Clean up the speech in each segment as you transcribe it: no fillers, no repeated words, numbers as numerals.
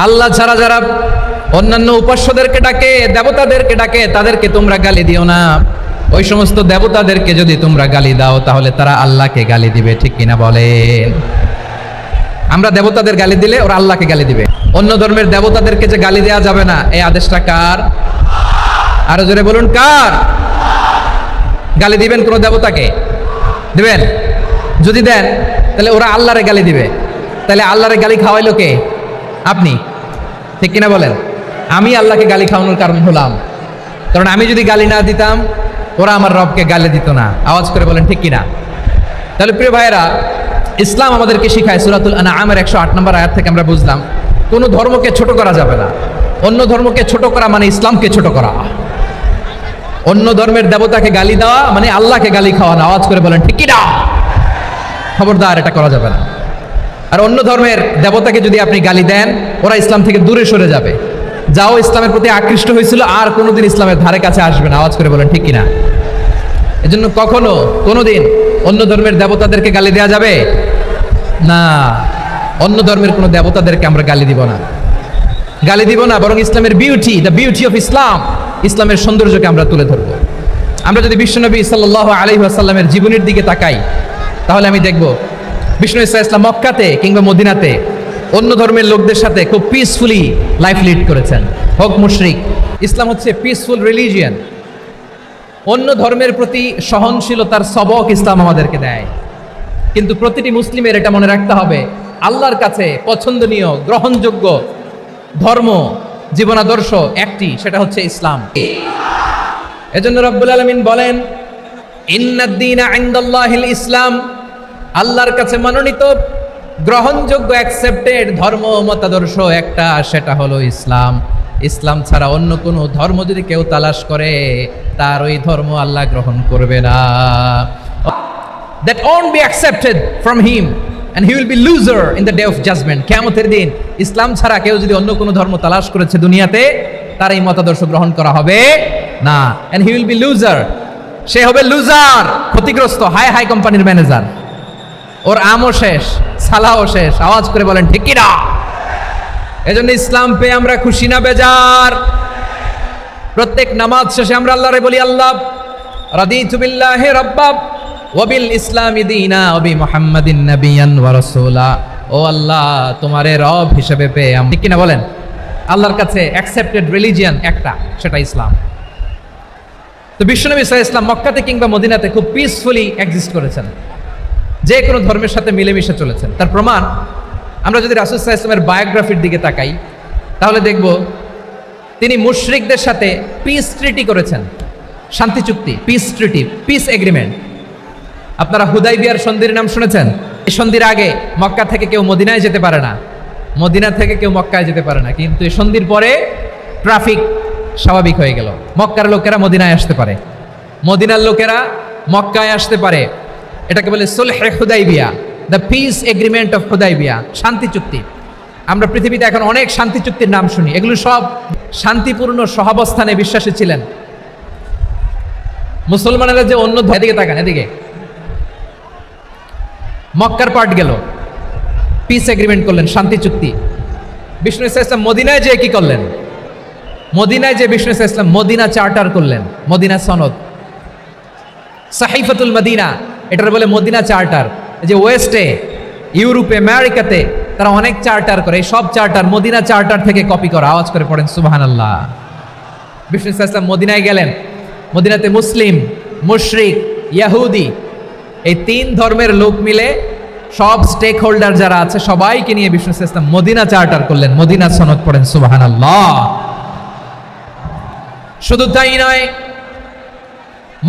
আল্লাহ ছাড়া যারা অন্যান্য উপাস্যদেরকে ডাকে, দেবতাদেরকে ডাকে, তাদেরকে তোমরা গালি দিও না। ওই সমস্ত দেবতাদেরকে যদি তোমরা গালি দাও তাহলে তারা আল্লাহকে গালি দিবে, ঠিক কিনা বলেন? আমরা দেবতাদের গালি দিলে ওরা আল্লাহকে গালি দিবে। অন্য ধর্মের দেবতাদেরকে যে গালি দেওয়া যাবে না, এই আদেশটা কার? আরো জোরে বলুন, কার? গালি দিবেন কোন দেবতাকে? দিবেন? যদি দেন তাহলে ওরা আল্লাহরে গালি দিবে। তাহলে আল্লাহরে গালি খাওয়াইলো কে? আপনি, ঠিক কিনা বলেন? আমি আল্লাহকে গালি খাওয়ানোর কারণ হলাম, কারণ আমি যদি গালি না দিতাম ওরা আমার রবকে গালি দিত না। আওয়াজ করে বলেন ঠিক কিনা? তাহলে প্রিয় ভাইয়েরা, ইসলাম আমাদেরকে শিখায়, সূরাতুল আনআমের 108 নম্বর আয়াত থেকে আমরা বুঝলাম কোনো ধর্মকে ছোট করা যাবে না। অন্য ধর্মকে ছোট করা মানে ইসলামকে ছোট করা। অন্য ধর্মের দেবতাকে গালি দেওয়া মানে আল্লাহকে গালি খাওয়ানো। আওয়াজ করে বলেন ঠিক কিনা? খবরদার, এটা করা যাবে না। আর অন্য ধর্মের দেবতাকে যদি আপনি গালি দেন, ওরা ইসলাম থেকে দূরে সরে যাবে। যাও ইসলামের প্রতি আকৃষ্ট হয়েছিল আর কোনোদিন ইসলামের ধারে কাছে আসবে না। আওয়াজ করে বলেন ঠিক কিনা? এজন্য কখনো কোনোদিন অন্য ধর্মের দেবতাদেরকে গালি দেওয়া যাবে না। অন্য ধর্মের কোনো দেবতাদেরকে আমরা গালি দিব না, গালি দিব না, বরং ইসলামের beauty, the beauty of Islam, ইসলামের সৌন্দর্যকে আমরা তুলে ধরব। আমরা যদি বিশ্বনবী সাল্লাল্লাহু আলাইহি ওয়াসাল্লামের জীবনের দিকে তাকাই তাহলে আমি দেখব বিষ্ণু ইসলাম মক্কাতে কিংবা মদিনাতে অন্য ধর্মের লোকদের সাথে খুব পিসফুলি লাইফ লিড করেছেন, হোক মুশরিক। ইসলাম হচ্ছে পিসফুল রিলিজিয়ান। অন্য ধর্মের প্রতি সহনশীলতার সবক ইসলাম আমাদেরকে দেয়। কিন্তু প্রতিটি মুসলিমের এটা মনে রাখতে হবে, আল্লাহর কাছে পছন্দনীয় গ্রহণযোগ্য ধর্ম, জীবনাদর্শ একটি, সেটা হচ্ছে ইসলাম। এজন্য রব্বুল আলামিন বলেন, ইন্নাদ-দীনা ইনদাল্লাহিল ইসলাম, আল্লাহর কাছে মনোনীত গ্রহণযোগ্য অ্যাকসেপ্টেড ধর্ম মতাদর্শ একটা, সেটা হলো ইসলাম। ইসলাম ছাড়া অন্য কোনো ধর্ম যদি কেউ তালাশ করে তার ওই ধর্ম আল্লাহ গ্রহণ করবে না। That won't be accepted from him and he will be loser in the day of judgment. কিয়ামতের দিন ইসলাম ছাড়া কেউ যদি অন্য কোনো ধর্ম তালাশ করেছে দুনিয়াতে, তার এই মতাদর্শ গ্রহণ করা হবে না। and he will be loser, সে হবে লুজার, ক্ষতিগ্রস্ত, হাই হাই কোম্পানির ম্যানেজার। ওর আমও শেষ, সালাও শেষ। আওয়াজ করে বলেন ঠিক কিনা? এজন্য ইসলাম পেয়ে আমরা খুশি না বেজার? প্রত্যেক নামাজ শেষে আমরা আল্লাহরে বলি, আল্লাহ রাদিতু বিল্লাহি রাব্বা ওয়া বিল ইসলামি দীনা ওয়া বি মুহাম্মাদিন নাবিয়ান ওয়া রাসূলা। ও আল্লাহ, তোমারে রব হিসেবে পেয়ে আমি, ঠিক কিনা বলেন? আল্লাহর কাছে অ্যাকসেপ্টেড রিলিজিয়ান একটা, সেটা ইসলাম। তো বিশ্বনবী সাল্লাল্লাহু আলাইহি ওয়াসাল্লাম মক্কাতে কিংবা মদিনাতে খুব পিসফুলি এক্সিস্ট করেছেন, যে কোনো ধর্মের সাথে মিলেমিশে চলেছেন। তার প্রমাণ আমরা যদি রাসূল সাল্লাল্লাহু আলাইহি ওয়াসাল্লামের বায়োগ্রাফির দিকে তাকাই তাহলে দেখব তিনি মুশরিকদের সাথে পিস ট্রিটি করেছেন, শান্তি চুক্তি, পিস ট্রিটি, পিস এগ্রিমেন্ট। আপনারা হুদাইবিয়ার সন্ধির নাম শুনেছেন? এই সন্ধির আগে মক্কা থেকে কেউ মদিনায় যেতে পারে না, মদিনা থেকে কেউ মক্কায় যেতে পারে না। কিন্তু এই সন্ধির পরে ট্রাফিক স্বাভাবিক হয়ে গেল। মক্কার লোকেরা মদিনায় আসতে পারে, মদিনার লোকেরা মক্কায় আসতে পারে। এটাকে বলে সুলহে Hudaybiyyah, the peace agreement of Hudaybiyyah, শান্তি চুক্তি। আমরা পৃথিবীতে এখন অনেক শান্তি চুক্তির নাম শুনি, এগুলো সব শান্তিপূর্ণ সহাবস্থানে বিশ্বাসী ছিলেন মুসলমানেরা। যে অন্য দিকে তাকান, এদিকে মক্কার পার্ট গেল, পিস এগ্রিমেন্ট করলেন, শান্তি চুক্তি। বিষ্ণু ইসলাম মদিনায় যে কি করলেন? মদিনায় যে বিষ্ণু ইসলাম মদিনা চার্টার করলেন, মদিনা সনদ, সাহিফাতুল মদিনা, এটার বলে মদিনা চার্টার। যে ওয়েস্টে, ইউরোপে, আমেরিকাতে তারা অনেক চার্টার করে, এই সব চার্টার মদিনা চার্টার থেকে কপি করা। আওয়াজ করে পড়েন সুবহানাল্লাহ। বিষ্ণু ইসলাম মদিনায় গেলেন, মদিনাতে মুসলিম, মুশরিক, ইহুদি, এই তিন ধর্মের লোক মিলে সব স্টেক হোল্ডার যারা আছে সবাইকে নিয়ে বিষ্ণু ইসলাম মদিনা চার্টার করলেন, মদিনা সনদ। পড়েন সুবহানাল্লাহ। শুধু তাই নয়,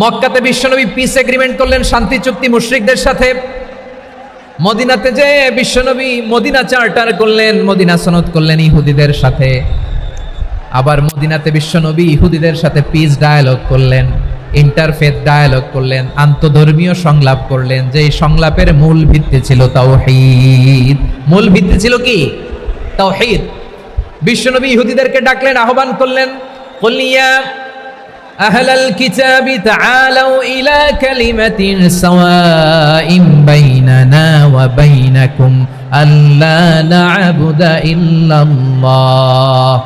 মক্কাতে বিশ্বনবী পিস এগ্রিমেন্ট করলেন, শান্তি চুক্তি মুশরিকদের সাথে। মদিনাতে যে বিশ্বনবী মদিনা চার্টার করলেন, মদিনা সনদ করলেন ইহুদিদের সাথে। আবার মদিনাতে বিশ্বনবী ইহুদিদের সাথে পিস ডায়ালগ করলেন, ইন্টারফেথ ডায়ালগ করলেন, আন্তধর্মীয় সংলাপ করলেন। যে সংলাপের মূল ভিত্তি ছিল তাওহীদ। মূল ভিত্তি ছিল কি? তাওহীদ। বিশ্বনবী ইহুদিদেরকে ডাকলেন, আহ্বান করলেন, কুল ইয়া আহলাল কিতাবি তাআলাউ ইলা কালিমাতিন সাওয়াইন বাইনানা ওয়া বাইনাকুম আল্লা না'বুদা ইল্লাল্লাহ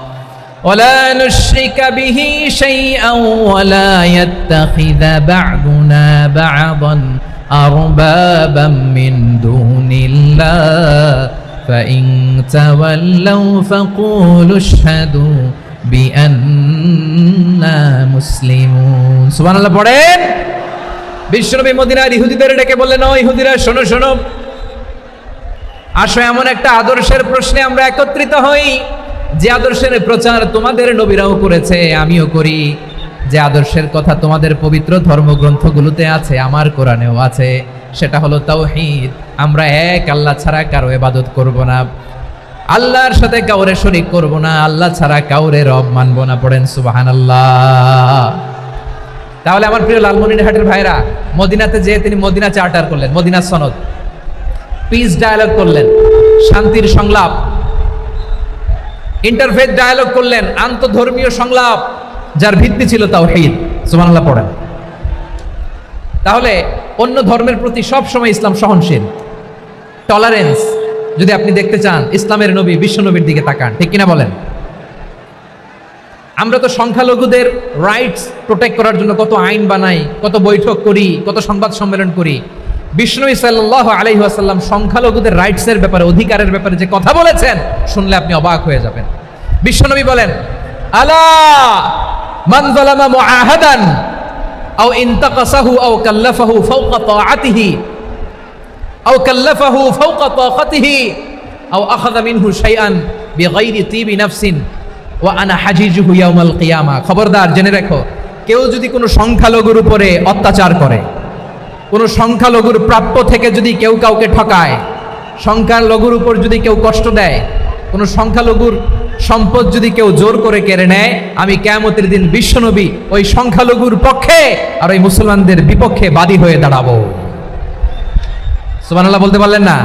ওয়ালা নুশরিকা বিহি শাইআন ওয়ালা ইয়াত্তাখিযা বা'দুনা বা'দান আরবাবাম মিন দুনিল্লাহ ফাইন তাওয়াল্লাউ ফাকুলু আশহাদু বিআন্না মুসলিমুন। সুবহানাল্লাহ পড়েন। বিশ্বনবী মদিনার ইহুদিদের ডেকে বললেন, ও ইহুদিরা শোনো শোনো, আসো এমন একটা আদর্শের প্রশ্নে আমরা একত্রিত হই যে আদর্শের প্রচার তোমাদের নবীরাও করেছে, আমিও করি। যে আদর্শের কথা তোমাদের পবিত্র ধর্মগ্রন্থগুলোতে আছে, আমার কোরআনেও আছে, সেটা হলো তাওহীদ। আমরা এক আল্লাহ ছাড়া কারো ইবাদত করব না, আল্লাহর সাথে কাউরে শরীক করব না, আল্লাহ ছাড়া কাউরে রব মানব না। পড়েন সুবহানাল্লাহ। তাহলে আমার প্রিয় লালমনিরহাটের ভাইরা, মদিনাতে যেয়ে তিনি মদিনা চার্টার করলেন, মদিনা সনদ, পিস ডায়ালগ করলেন, শান্তির সংলাপ, ইন্টারফেথ ডায়ালগ করলেন, আন্তধর্মীয় সংলাপ, যার ভিত্তি ছিল তাওহীদ। সুবহানাল্লাহ পড়েন। তাহলে অন্য ধর্মের প্রতি সব সময় ইসলাম সহনশীল, টলারেন্স। যদি আপনি দেখতে চান ইসলামের নবী বিশ্ব নবীর দিকে তাকান, ঠিক কিনা বলেন? আমরা তো সংখ্যালঘুদের রাইটস প্রোটেক্ট করার জন্য কত আইন বানাই, কত বৈঠক করি, কত সংবাদ সম্মেলন করি। বিশ্বনবী সাল্লাল্লাহু আলাইহি ওয়াসাল্লাম সংখ্যালঘুদের রাইটসের ব্যাপারে, অধিকারের ব্যাপারে যে কথা বলেছেন, শুনলে আপনি অবাক হয়ে যাবেন। বিশ্বনবী বলেন, আলা মান যালামা মুআহাদান আও ইনতাকাসাহু আও কাল্লাফাহু ফাওকা তাআতিহি আও কাল্লাফাহু ফাওকা তাকাতিহি আও আখাযা মিনহু শাইআন বিগাইরি তিবি নাফসিন ওয়া আনা হাজিজুহু ইয়াউমাল কিয়ামা। খবরদার, জেনে রাখো, কেউ যদি কোনো সংখ্যালঘুর উপরে অত্যাচার করে, কোনো সংখ্যালঘুর প্রাপ্য থেকে যদি কেউ কাউকে ঠকায়, সংখ্যালঘুর উপর যদি কেউ কষ্ট দেয়, কোনো সংখ্যালঘুর সম্পদ যদি কেউ জোর করে কেড়ে নেয়, আমি কিয়ামতের দিন বিশ্বনবী ওই সংখ্যালঘুর পক্ষে আর ওই মুসলমানদের বিপক্ষে বাদী হয়ে দাঁড়াবো। সুবহানাল্লাহ বলতে পারলেন না?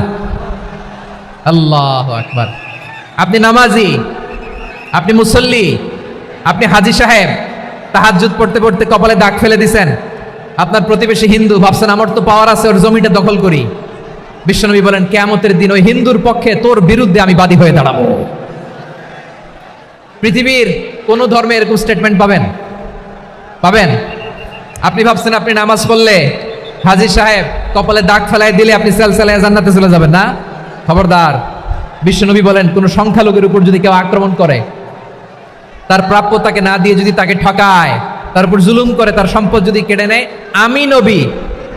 আল্লাহু আকবার। আপনি নামাজি, আপনি মুসল্লি, আপনি হাজী সাহেব, তাহাজ্জুদ পড়তে পড়তে কপালে দাগ ফেলে দিছেন, আপনার প্রতিবেশী হিন্দু, ভাবছেন আমার তো পাওয়ার আছে, ওর জমিটা দখল করি। বিশ্বনবী বলেন, কিয়ামতের দিন ওই হিন্দুর পক্ষে তোর বিরুদ্ধে আমি বাদী হয়ে দাঁড়াবো। পৃথিবীর কোন ধর্মে এরকম স্টেটমেন্ট পাবেন? পাবেন? আপনি ভাবছেন আপনি নামাজ পড়লে হাজী সাহেব কপালে দাগ ফেলাই দিলে আপনি সেলসেলায় জান্নাতে চলে যাবেন না? খবরদার। বিশ্বনবী বলেন, কোন সংখ্যালঘুর উপর যদি কেউ আক্রমণ করে, তার প্রাপ্য তাকে না দিয়ে যদি তাকে ঠকায়, তার উপর জুলুম করে, তার সম্পদ যদি কেড়ে নেয়, আমি নবী,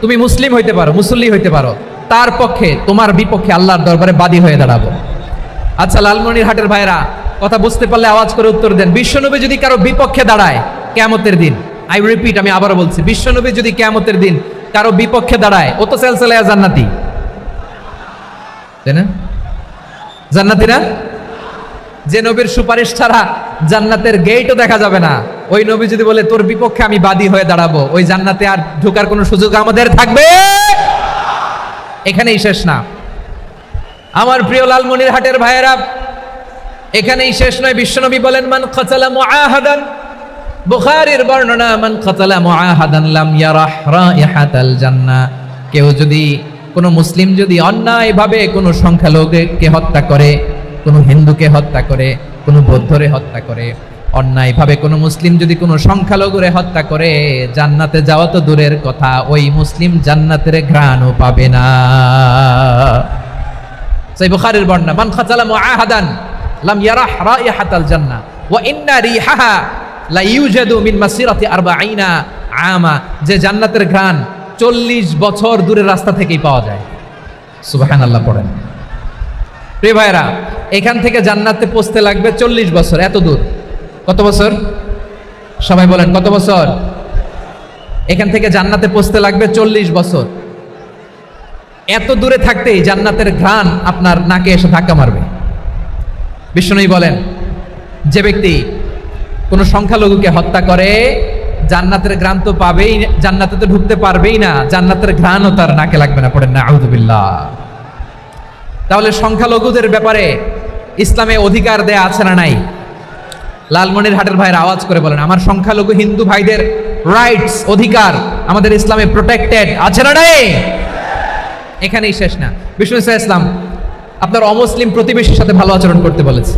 তুমি মুসলিম হইতে পারো, মুসল্লি হইতে পারো, তার পক্ষে, তোমার বিপক্ষে আল্লাহর দরবারে বাদী হয়ে দাঁড়াবো। আচ্ছা লালমনিরহাটের ভাইরা, কথা বুঝতে পারলে আওয়াজ করে উত্তর দেন। বিশ্বনবী যদি কারো বিপক্ষে দাঁড়ায় কিয়ামতের দিন, আই রিপিট, আমি আবারও বলছি, বিশ্বনবী যদি কিয়ামতের দিন কারো বিপক্ষে দাঁড়ায়, ও তো সেলসেলায়া জান্নাতি, তাই না? জান্নাতি না? যে নবীর সুপারিশ ছাড়া জান্নাতের গেটও দেখা যাবে না, ওই নবী যদি বলে তোর বিপক্ষে আমি বাদী হয়ে দাঁড়াবো, ওই জান্নাতে আর ঢোকার কোনো সুযোগ আমাদের থাকবে? এখানেই শেষ না আমার প্রিয় লালমনিরহাটের ভাইয়েরা, এখানেই শেষ নয়। বিশ্বনবী বলেন, মান কাতালা মুআহাদান, বুখারীর বর্ণনা, মান কাতালা মুআহাদান লাম ইয়ারাহ রাইহাতাল জান্নাহ। কেউ যদি, কোনো মুসলিম যদি অন্যায়ভাবে কোনো সংখ্যালঘুকে হত্যা করে, কোনো হিন্দুকে হত্যা করে, কোনো বৌদ্ধরে হত্যা করে, অন্যায়ভাবে কোনো মুসলিম যদি কোনো সংখ্যালঘুরে হত্যা করে, জান্নাতে যাওয়া তো দূরের কথা, ওই মুসলিম জান্নাতের ঘ্রাণও পাবে না। সেই বুখারীর বর্ণনা, মান কাতালা মুআহাদান লাম ইয়ারাহ রাইহাতাল জান্নাহ ওয়া ইন্না রিহাহা লা ইউজাদু মিন মাসিরাতি 40 আমা। যে জান্নাতের ঘ্রাণ 40 বছর দূরের রাস্তা থেকেই পাওয়া যায়। সুবহানাল্লাহ পড়েন। প্রিয় ভাইরা, এখান থেকে জান্নাতে পৌঁছতে লাগবে 40 বছর। এত দূর, কত বছর? সবাই বলেন কত বছর? এখান থেকে জান্নাতে পৌঁছতে লাগবে 40 বছর। এত দূরে থাকতেই জান্নাতের ঘ্রাণ আপনার নাকে এসে ধাক্কা মারবে। বিষ্ণুই বলেন, যে ব্যক্তি কোনো সংখ্যালঘুকে হত্যা করে, জান্নাতের ঘ্রাণ তো পাবেই, জান্নাতে তো ঢুকতে পারবেই না, জান্নাতের ঘ্রাণও তার নাকে লাগবে না। পড়েন না আউযুবিল্লাহ। তাহলে সংখ্যালঘুদের ব্যাপারে ইসলামে অধিকার দেয়া আছে না নাই? লালমনিরহাটের ভাইয়ের আওয়াজ করে বলেন, আমার সংখ্যালঘু হিন্দু ভাইদের রাইটস, অধিকার আমাদের ইসলামে প্রোটেক্টেড আছে না নাই? এখানেই শেষ না। বিষ্ণু ইসলাম আপনার অমুসলিম প্রতিবেশীর সাথে ভালো আচরণ করতে বলেছে।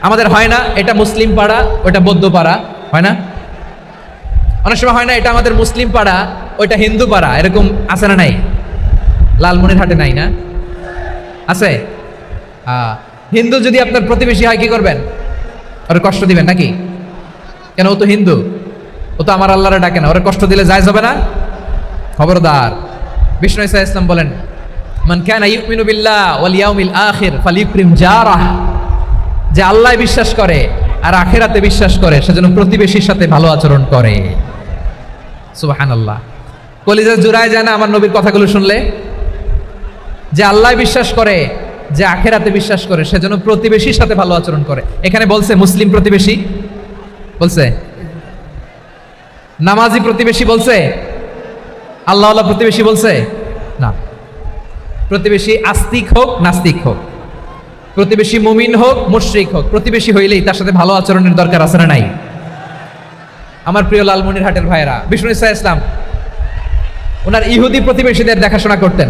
আমাদের হয় না এটা মুসলিম পাড়া ওইটা বৌদ্ধ পাড়া, হয় না? অনেক সময় হয় না এটা আমাদের মুসলিম পাড়া ওইটা হিন্দু পাড়া, এরকম আছে না নাই? লালমনিরহাটে নাই না? আছে? হিন্দু যদি আপনার প্রতিবেশী হয় কি করবেন? ওরে কষ্ট দিবেন নাকি? কেন, ও তো হিন্দু, ও তো আমার আল্লাহরে ডাকে না, ওরে কষ্ট দিলে জায়েজ হবে না? খবরদার। বিষ্ণু ঈসা ইসলাম বলেন, মান কানা ইউমিনু বিল্লাহ ওয়াল ইয়াউমিল আখির ফালিউকরিম জারাহ, যে আল্লাহ বিশ্বাস করে আর আখিরাতে বিশ্বাস করে সেজন্য প্রতিবেশীর সাথে ভালো আচরণ করে। সুবহানাল্লাহ। কলিজা জুড়ায় যায় না আমার নবীর কথাগুলো শুনলে? যে আল্লাহ বিশ্বাস করে, যে আখিরাতে বিশ্বাস করে সেজন্য প্রতিবেশীর সাথে ভালো আচরণ করে। এখানে বলছে মুসলিম প্রতিবেশী বলছে, নামাজি প্রতিবেশী বলছে, আল্লাহওয়ালা প্রতিবেশী বলছে না। প্রতিবেশী আস্তিক হোক নাস্তিক হোক, প্রতিবেশী মুমিন হোক মুশরিক হোক, প্রতিবেশী হইলেই তার সাথে ভালো আচরণের দরকার আছে না নাই? আমার প্রিয় লালমনিরহাটের ভাইরা, বিষ্ণু ঈসা ইসলাম ওনার ইহুদি প্রতিবেশীদের দেখাশোনা করতেন।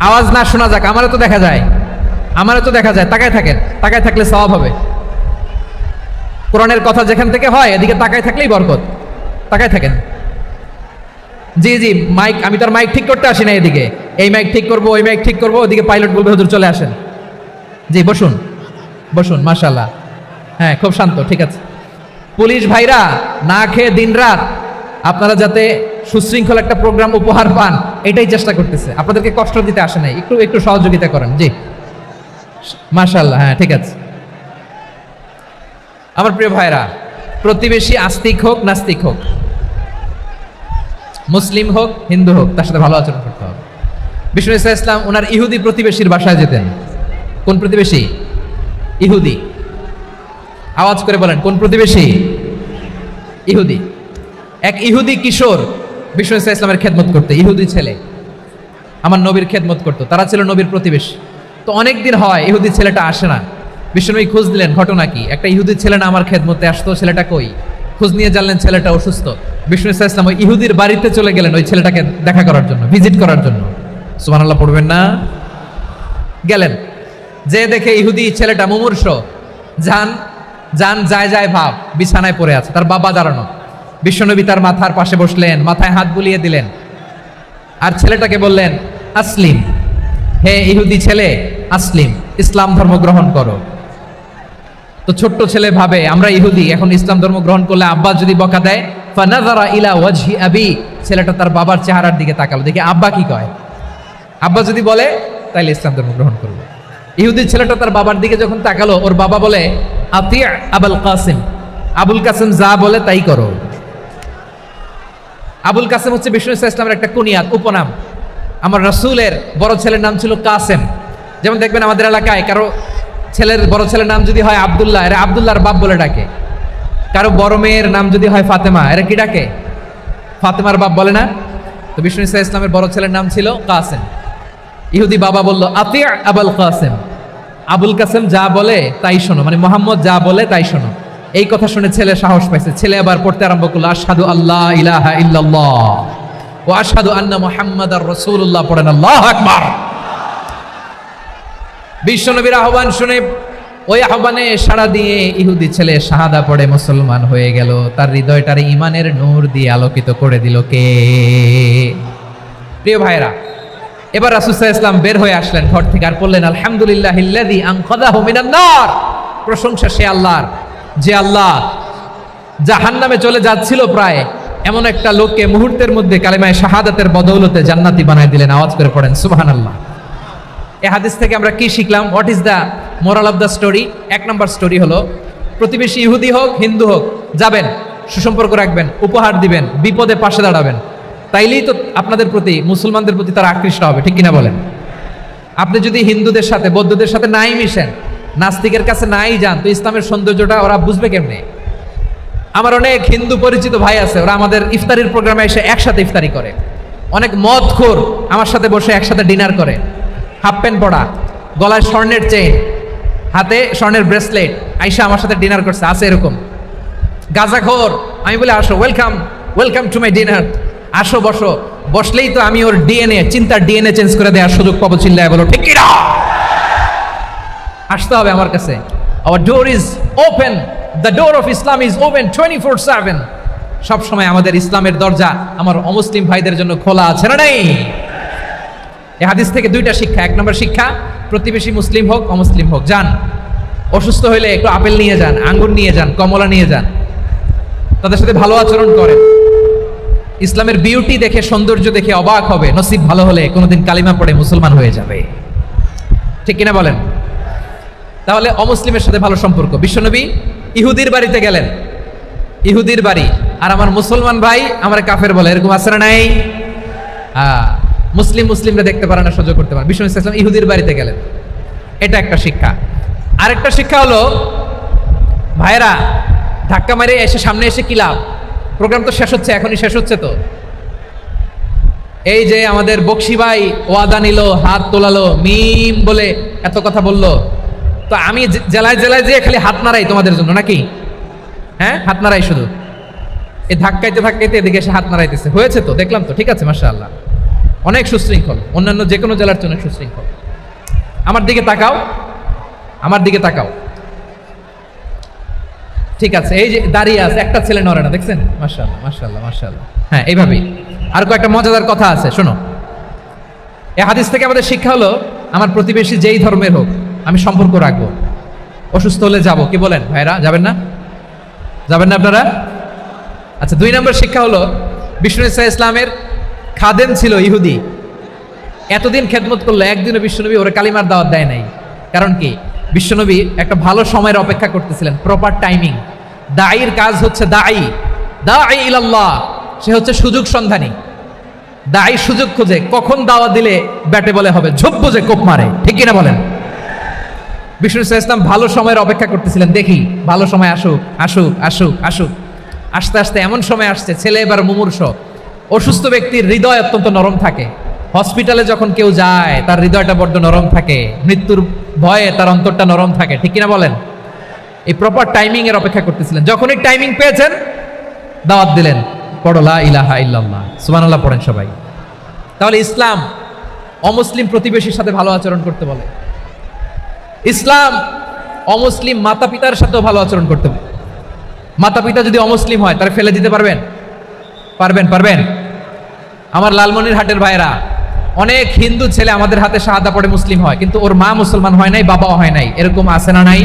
আওয়াজ না শোনা যাক, আমারও তো দেখা যায়, আমারও তো দেখা যায়। তাকায় থাকেন, তাকায় থাকলে সওয়াব হবে। কোরআনের কথা যেখান থেকে হয় এদিকে তাকায় থাকলেই বরকত। তাকায় থাকেন। জি জি, মাইক, আমি তার মাইক ঠিক করতে আসি না এদিকে, এই মাইক ঠিক করবো ওই মাইক ঠিক করবো, ওদিকে পাইলট বলবে হুজুর চলে আসেন। জি বসুন বসুন, মাশাআল্লাহ। হ্যাঁ খুব শান্ত, ঠিক আছে। পুলিশ ভাইরা না খেয়ে দিনরাত আপনারা যাতে সুশৃঙ্খল একটা প্রোগ্রাম উপহার পান এটাই চেষ্টা করতেছে, আপনাদেরকে কষ্ট দিতে আসে নাই, একটু একটু সহযোগিতা করেন। জি মাশাআল্লাহ, হ্যাঁ ঠিক আছে। আমার প্রিয় ভাইরা, প্রতিবেশী আস্তিক হোক নাস্তিক হোক, মুসলিম হোক হিন্দু হোক, তার সাথে ভালো আচরণ করতে হবে। বিষ্ণু ঈসা ইসলাম ওনার ইহুদি প্রতিবেশীর বাসায় যেতেন। কোন প্রতিবেশী? ইহুদি। আওয়াজ করে বলেন, কোন প্রতিবেশী? ইহুদি। এক ইহুদি কিশোর বিষ্ণু ঈসা ইসলামের খেদমত করতে, ইহুদি ছেলে আমার নবীর খেদমত করতো, তারা ছিল নবীর প্রতিবেশী। তো অনেক দিন হয় ইহুদি ছেলেটা আসে না। বিষ্ণুনবী খোঁজ দিলেন, ঘটনা কি? একটা ইহুদি ছেলে না আমার খেদমতে আসতো, ছেলেটা কই? খোঁজ নিয়ে জানলেন ছেলেটা অসুস্থ। বিষ্ণু ঈসা ইসলাম ওই ইহুদির বাড়িতে চলে গেলেন ওই ছেলেটাকে দেখা করার জন্য, ভিজিট করার জন্য। সুবহানাল্লাহ পড়বেন না? গেলেন, যে দেখে ইহুদি ছেলেটা মুমূর্ষ, যান যান যায় যায় ভাব, বিছানায় পড়ে আছে, তার বাবা দাঁড়ানো। বিশ্বনবী তার মাথার পাশে বসলেন, মাথায় হাত বুলিয়ে দিলেন, আর ছেলেটাকে বললেন আসলিম, হে ইহুদি ছেলে আসলিম, ইসলাম ধর্ম গ্রহণ করো। তো ছোট্ট ছেলে ভাবে আমরা ইহুদি, এখন ইসলাম ধর্ম গ্রহণ করলে আব্বা যদি বকা দেয়, ফানাযারা ইলা ওয়াজহি আবি, ছেলেটা তার বাবার চেহারার দিকে তাকালো, দেখি আব্বা কি কয়। আব্বা যদি বলে তাইলে ইসলাম ধর্ম গ্রহণ করবে। ইহুদি ছেলেটা তার বাবার দিকে যখন তাকালো, ওর বাবা বলে আতি আবুল কাসিম, আবুল কাসিম যা বলে তাই করো। আবুল কাসেম হচ্ছে বিষ্ণু ঈসা ইসলামের একটা কুনিয়াত, উপনাম। আমার রাসূলের বড় ছেলের নাম ছিল কাসেম। যেমন দেখবেন আমাদের এলাকায় কারো ছেলের বড় ছেলের নাম যদি হয় আব্দুল্লাহ, এরা আব্দুল্লাহর বাপ বলে ডাকে। কারো বড় মেয়ের নাম যদি হয় ফাতেমা, এরা কি ডাকে? ফাতেমার বাপ বলে না? তো বিষ্ণু ঈসা ইসলামের বড় ছেলের নাম ছিল কাসেম। ইহুদি বাবা বলল আতি আবুল কাসেম, আবুল কাসেম যা বলে তাই শোনো, মানে মোহাম্মদ যা বলে তাই শোনো। এই কথা শুনে ছেলে সাহস পাইছে, ছেলে আবার পড়তে আরম্ভ করলো আশহাদু আল্লাহ ইলাহা ইল্লাল্লাহ ওয়া আশহাদু আন্না মুহাম্মাদার রাসূলুল্লাহ, পড়েন আল্লাহু আকবার। বিশ্বনবীর আহ্বান শুনে ওই আহ্বানে সাড়া দিয়ে ইহুদি ছেলে শাহাদা পড়ে মুসলমান হয়ে গেল। তার হৃদয়টারে ঈমানের নূর দিয়ে আলোকিত করে দিল কে? প্রিয় ভাইরা, এবার রাসূল সাল্লাল্লাহু আলাইহি ওয়াসাল্লাম বের হয়ে আসলেন ঘর থেকে, আর বললেন আলহামদুলিল্লাহিল্লাযী আনকাযাহু মিনান নার, প্রশংসা সে আল্লাহর যে আল্লাহ জাহান্নামে চলে যাচ্ছিল প্রায় এমন একটা লোককে মুহূর্তের মধ্যে কালেমায়ে শাহাদাতের বদৌলতে জান্নাতি বানায় দিলেন। আওয়াজ করে পড়েন সুবহানাল্লাহ। এই হাদিস থেকে আমরা কি শিখলাম? What is the moral of the story? এক নম্বর স্টোরি হলো, প্রতিবেশী ইহুদি হোক হিন্দু হোক, যাবেন, সুসম্পর্ক রাখবেন, উপহার দিবেন, বিপদে পাশে দাঁড়াবেন, তাইলেই তো আপনাদের প্রতি, মুসলমানদের প্রতি তারা আকৃষ্ট হবে, ঠিক কিনা বলেন? আপনি যদি হিন্দুদের সাথে বৌদ্ধদের সাথে নাই মিশেন, নাস্তিকের কাছে নাই যান, তো ইসলামের সৌন্দর্যটা ওরা বুঝবে কেমনে? আমার অনেক হিন্দু পরিচিত ভাই আছে, ওরা আমাদের ইফতারির প্রোগ্রামে এসে একসাথে ইফতারি করে। অনেক মদখোর আমার সাথে বসে একসাথে ডিনার করে, হাফ প্যান্ট পরা, গলায় স্বর্ণের চেইন, হাতে স্বর্ণের ব্রেসলেট, আইসা আমার সাথে ডিনার করছে, আছে এরকম। গাঁজাখোর, আমি বলি আসো, welcome welcome to my dinner, আসো বসো, বসলেই তো আমি ওর ডিএনএ, চিন্তার ডিএনএ চেঞ্জ করে দেওয়ার সুযোগ পাবো। চিল্লায় বলো ঠিক কি না? আসতে হবে আমার কাছে। Hour door is open, the door of Islam is open 24/7। সব সময় আমাদের ইসলামের দরজা আমার অমুসলিম ভাইদের জন্য খোলা আছে না নেই? এই হাদিস থেকে দুইটা শিক্ষা। এক নম্বর শিক্ষা, প্রতিবেশী মুসলিম হোক অমুসলিম হোক, যান, অসুস্থ হইলে একটু আপেল নিয়ে যান, আঙ্গুর নিয়ে যান, কমলা নিয়ে যান, তাদের সাথে ভালো আচরণ করেন। ইসলামের বিউটি দেখে, সৌন্দর্য দেখে অবাক হবে, নসিব ভালো হলে কোনোদিন কালিমা পড়ে মুসলমান হয়ে যাবে। ঠিক কিনা বলেন? তাহলে অমুসলিমের সাথে ভালো সম্পর্ক। বিশ্বনবী ইহুদির বাড়িতে গেলেন, ইহুদির বাড়ি, আর আমার মুসলমান ভাই আমার কাফের বলে, এরকম আছে না নাই? মুসলিমরা দেখতে পারে না, সহ্য করতে পারে। বিশ্বনবী সাল্লাল্লাহু আলাইহি ওয়াসাল্লাম ইহুদির বাড়িতে গেলেন, এটা একটা শিক্ষা। আরেকটা শিক্ষা হলো, ভাইরা ধাক্কা মারে এসে সামনে এসে কি লাভ? প্রোগ্রাম তো শেষ হচ্ছে, এখনই শেষ হচ্ছে তো। এই যে আমাদের বকশি ভাই ওয়াদা নিল, হাত তোলালো, মিম বলে এত কথা বললো, তো আমি জেলায় জেলায় যেয়ে খালি হাত নাড়াই তোমাদের জন্য নাকি? হ্যাঁ, হাত নাড়াই শুধু। এই ধাক্কাইতে ধাক্কাইতে এদিকে এসে হাত নাড়াইতেছে, হয়েছে তো, দেখলাম তো, ঠিক আছে, মাশাআল্লাহ, অনেক সুশৃঙ্খল, অন্যান্য যে কোনো জেলার চেয়ে অনেক সুশৃঙ্খল। আমার দিকে তাকাও, আমার দিকে তাকাও, ঠিক আছে। এই যে দাঁড়িয়ে আছে, একটা ছেলে নড়ে না, দেখছেন? মাশাআল্লাহ মাশাআল্লাহ মাশাআল্লাহ। হ্যাঁ, এইভাবেই। আর কয়েকটা মজাদার কথা আছে, শোনো। এই হাদিস থেকে আমাদের শিক্ষা হলো, আমার প্রতিবেশী যেই ধর্মের হোক আমি সম্পর্ক রাখবো। অসুস্থ হলে যাব, কি বলেন ভাইরা? যাবেন না? যাবেন না আপনারা? আচ্ছা, 2 নম্বর শিক্ষা হলো, বিষ্ণু ইসলামের খাদেম ছিল ইহুদি, এতদিন খেদমত করলো, একদিনও বিশ্বনবী ওরা কালিমার দাওয়াত দেয় নাই। কারণ কি? বিশ্বনবী একটা ভালো সময়ের অপেক্ষা করতেছিলেন, প্রপার টাইমিং। দাঈর কাজ হচ্ছে দাঈ ইলাল্লাহ, সে হচ্ছে সুযোগ সন্ধানী। দাঈ সুযোগ খোঁজে, কখন দাওয়াত দিলে ব্যাটে বলে হবে, ঝোপ বোঝে কোপ মারে, ঠিক কিনা বলেন? বিষ্ণু ইসলাম ভালো সময়ের অপেক্ষা করতেছিলেন, দেখি ভালো সময় আসুক আসুক আসুক আসুক। আস্তে আস্তে এমন সময় আসছে, ছেলে এবার মুমূর্ষ। অসুস্থ ব্যক্তির হৃদয় অত্যন্ত নরম থাকে। হসপিটালে যখন কেউ যায় তার হৃদয়টা বড্ড নরম থাকে, মৃত্যুর ভয়ে তার অন্তরটা নরম থাকে, ঠিক কিনা বলেন? এই প্রপার টাইমিং এর অপেক্ষা করতেছিলেন। যখনই টাইমিং পেয়েছেন, দাওয়াত দিলেন, পড়ো লা ইলাহা ইল্লাল্লাহ, সুবহানাল্লাহ পড়েন সবাই। তাহলে ইসলাম অমুসলিম প্রতিবেশীর সাথে ভালো আচরণ করতে বলে। ইসলাম অমুসলিম মাতা পিতার সাথেও ভালো আচরণ করতে বলে। মাতা পিতা যদি অমুসলিম হয়, তারা ফেলে দিতে পারবেন? পারবেন? আমার লালমনিরহাটের ভাইরা, অনেক হিন্দু ছেলে আমাদের হাতে শাহাদা পড়ে মুসলিম হয়, কিন্তু ওর মা মুসলমান হয় নাই, বাবাও হয় নাই, এরকম আছে না নাই?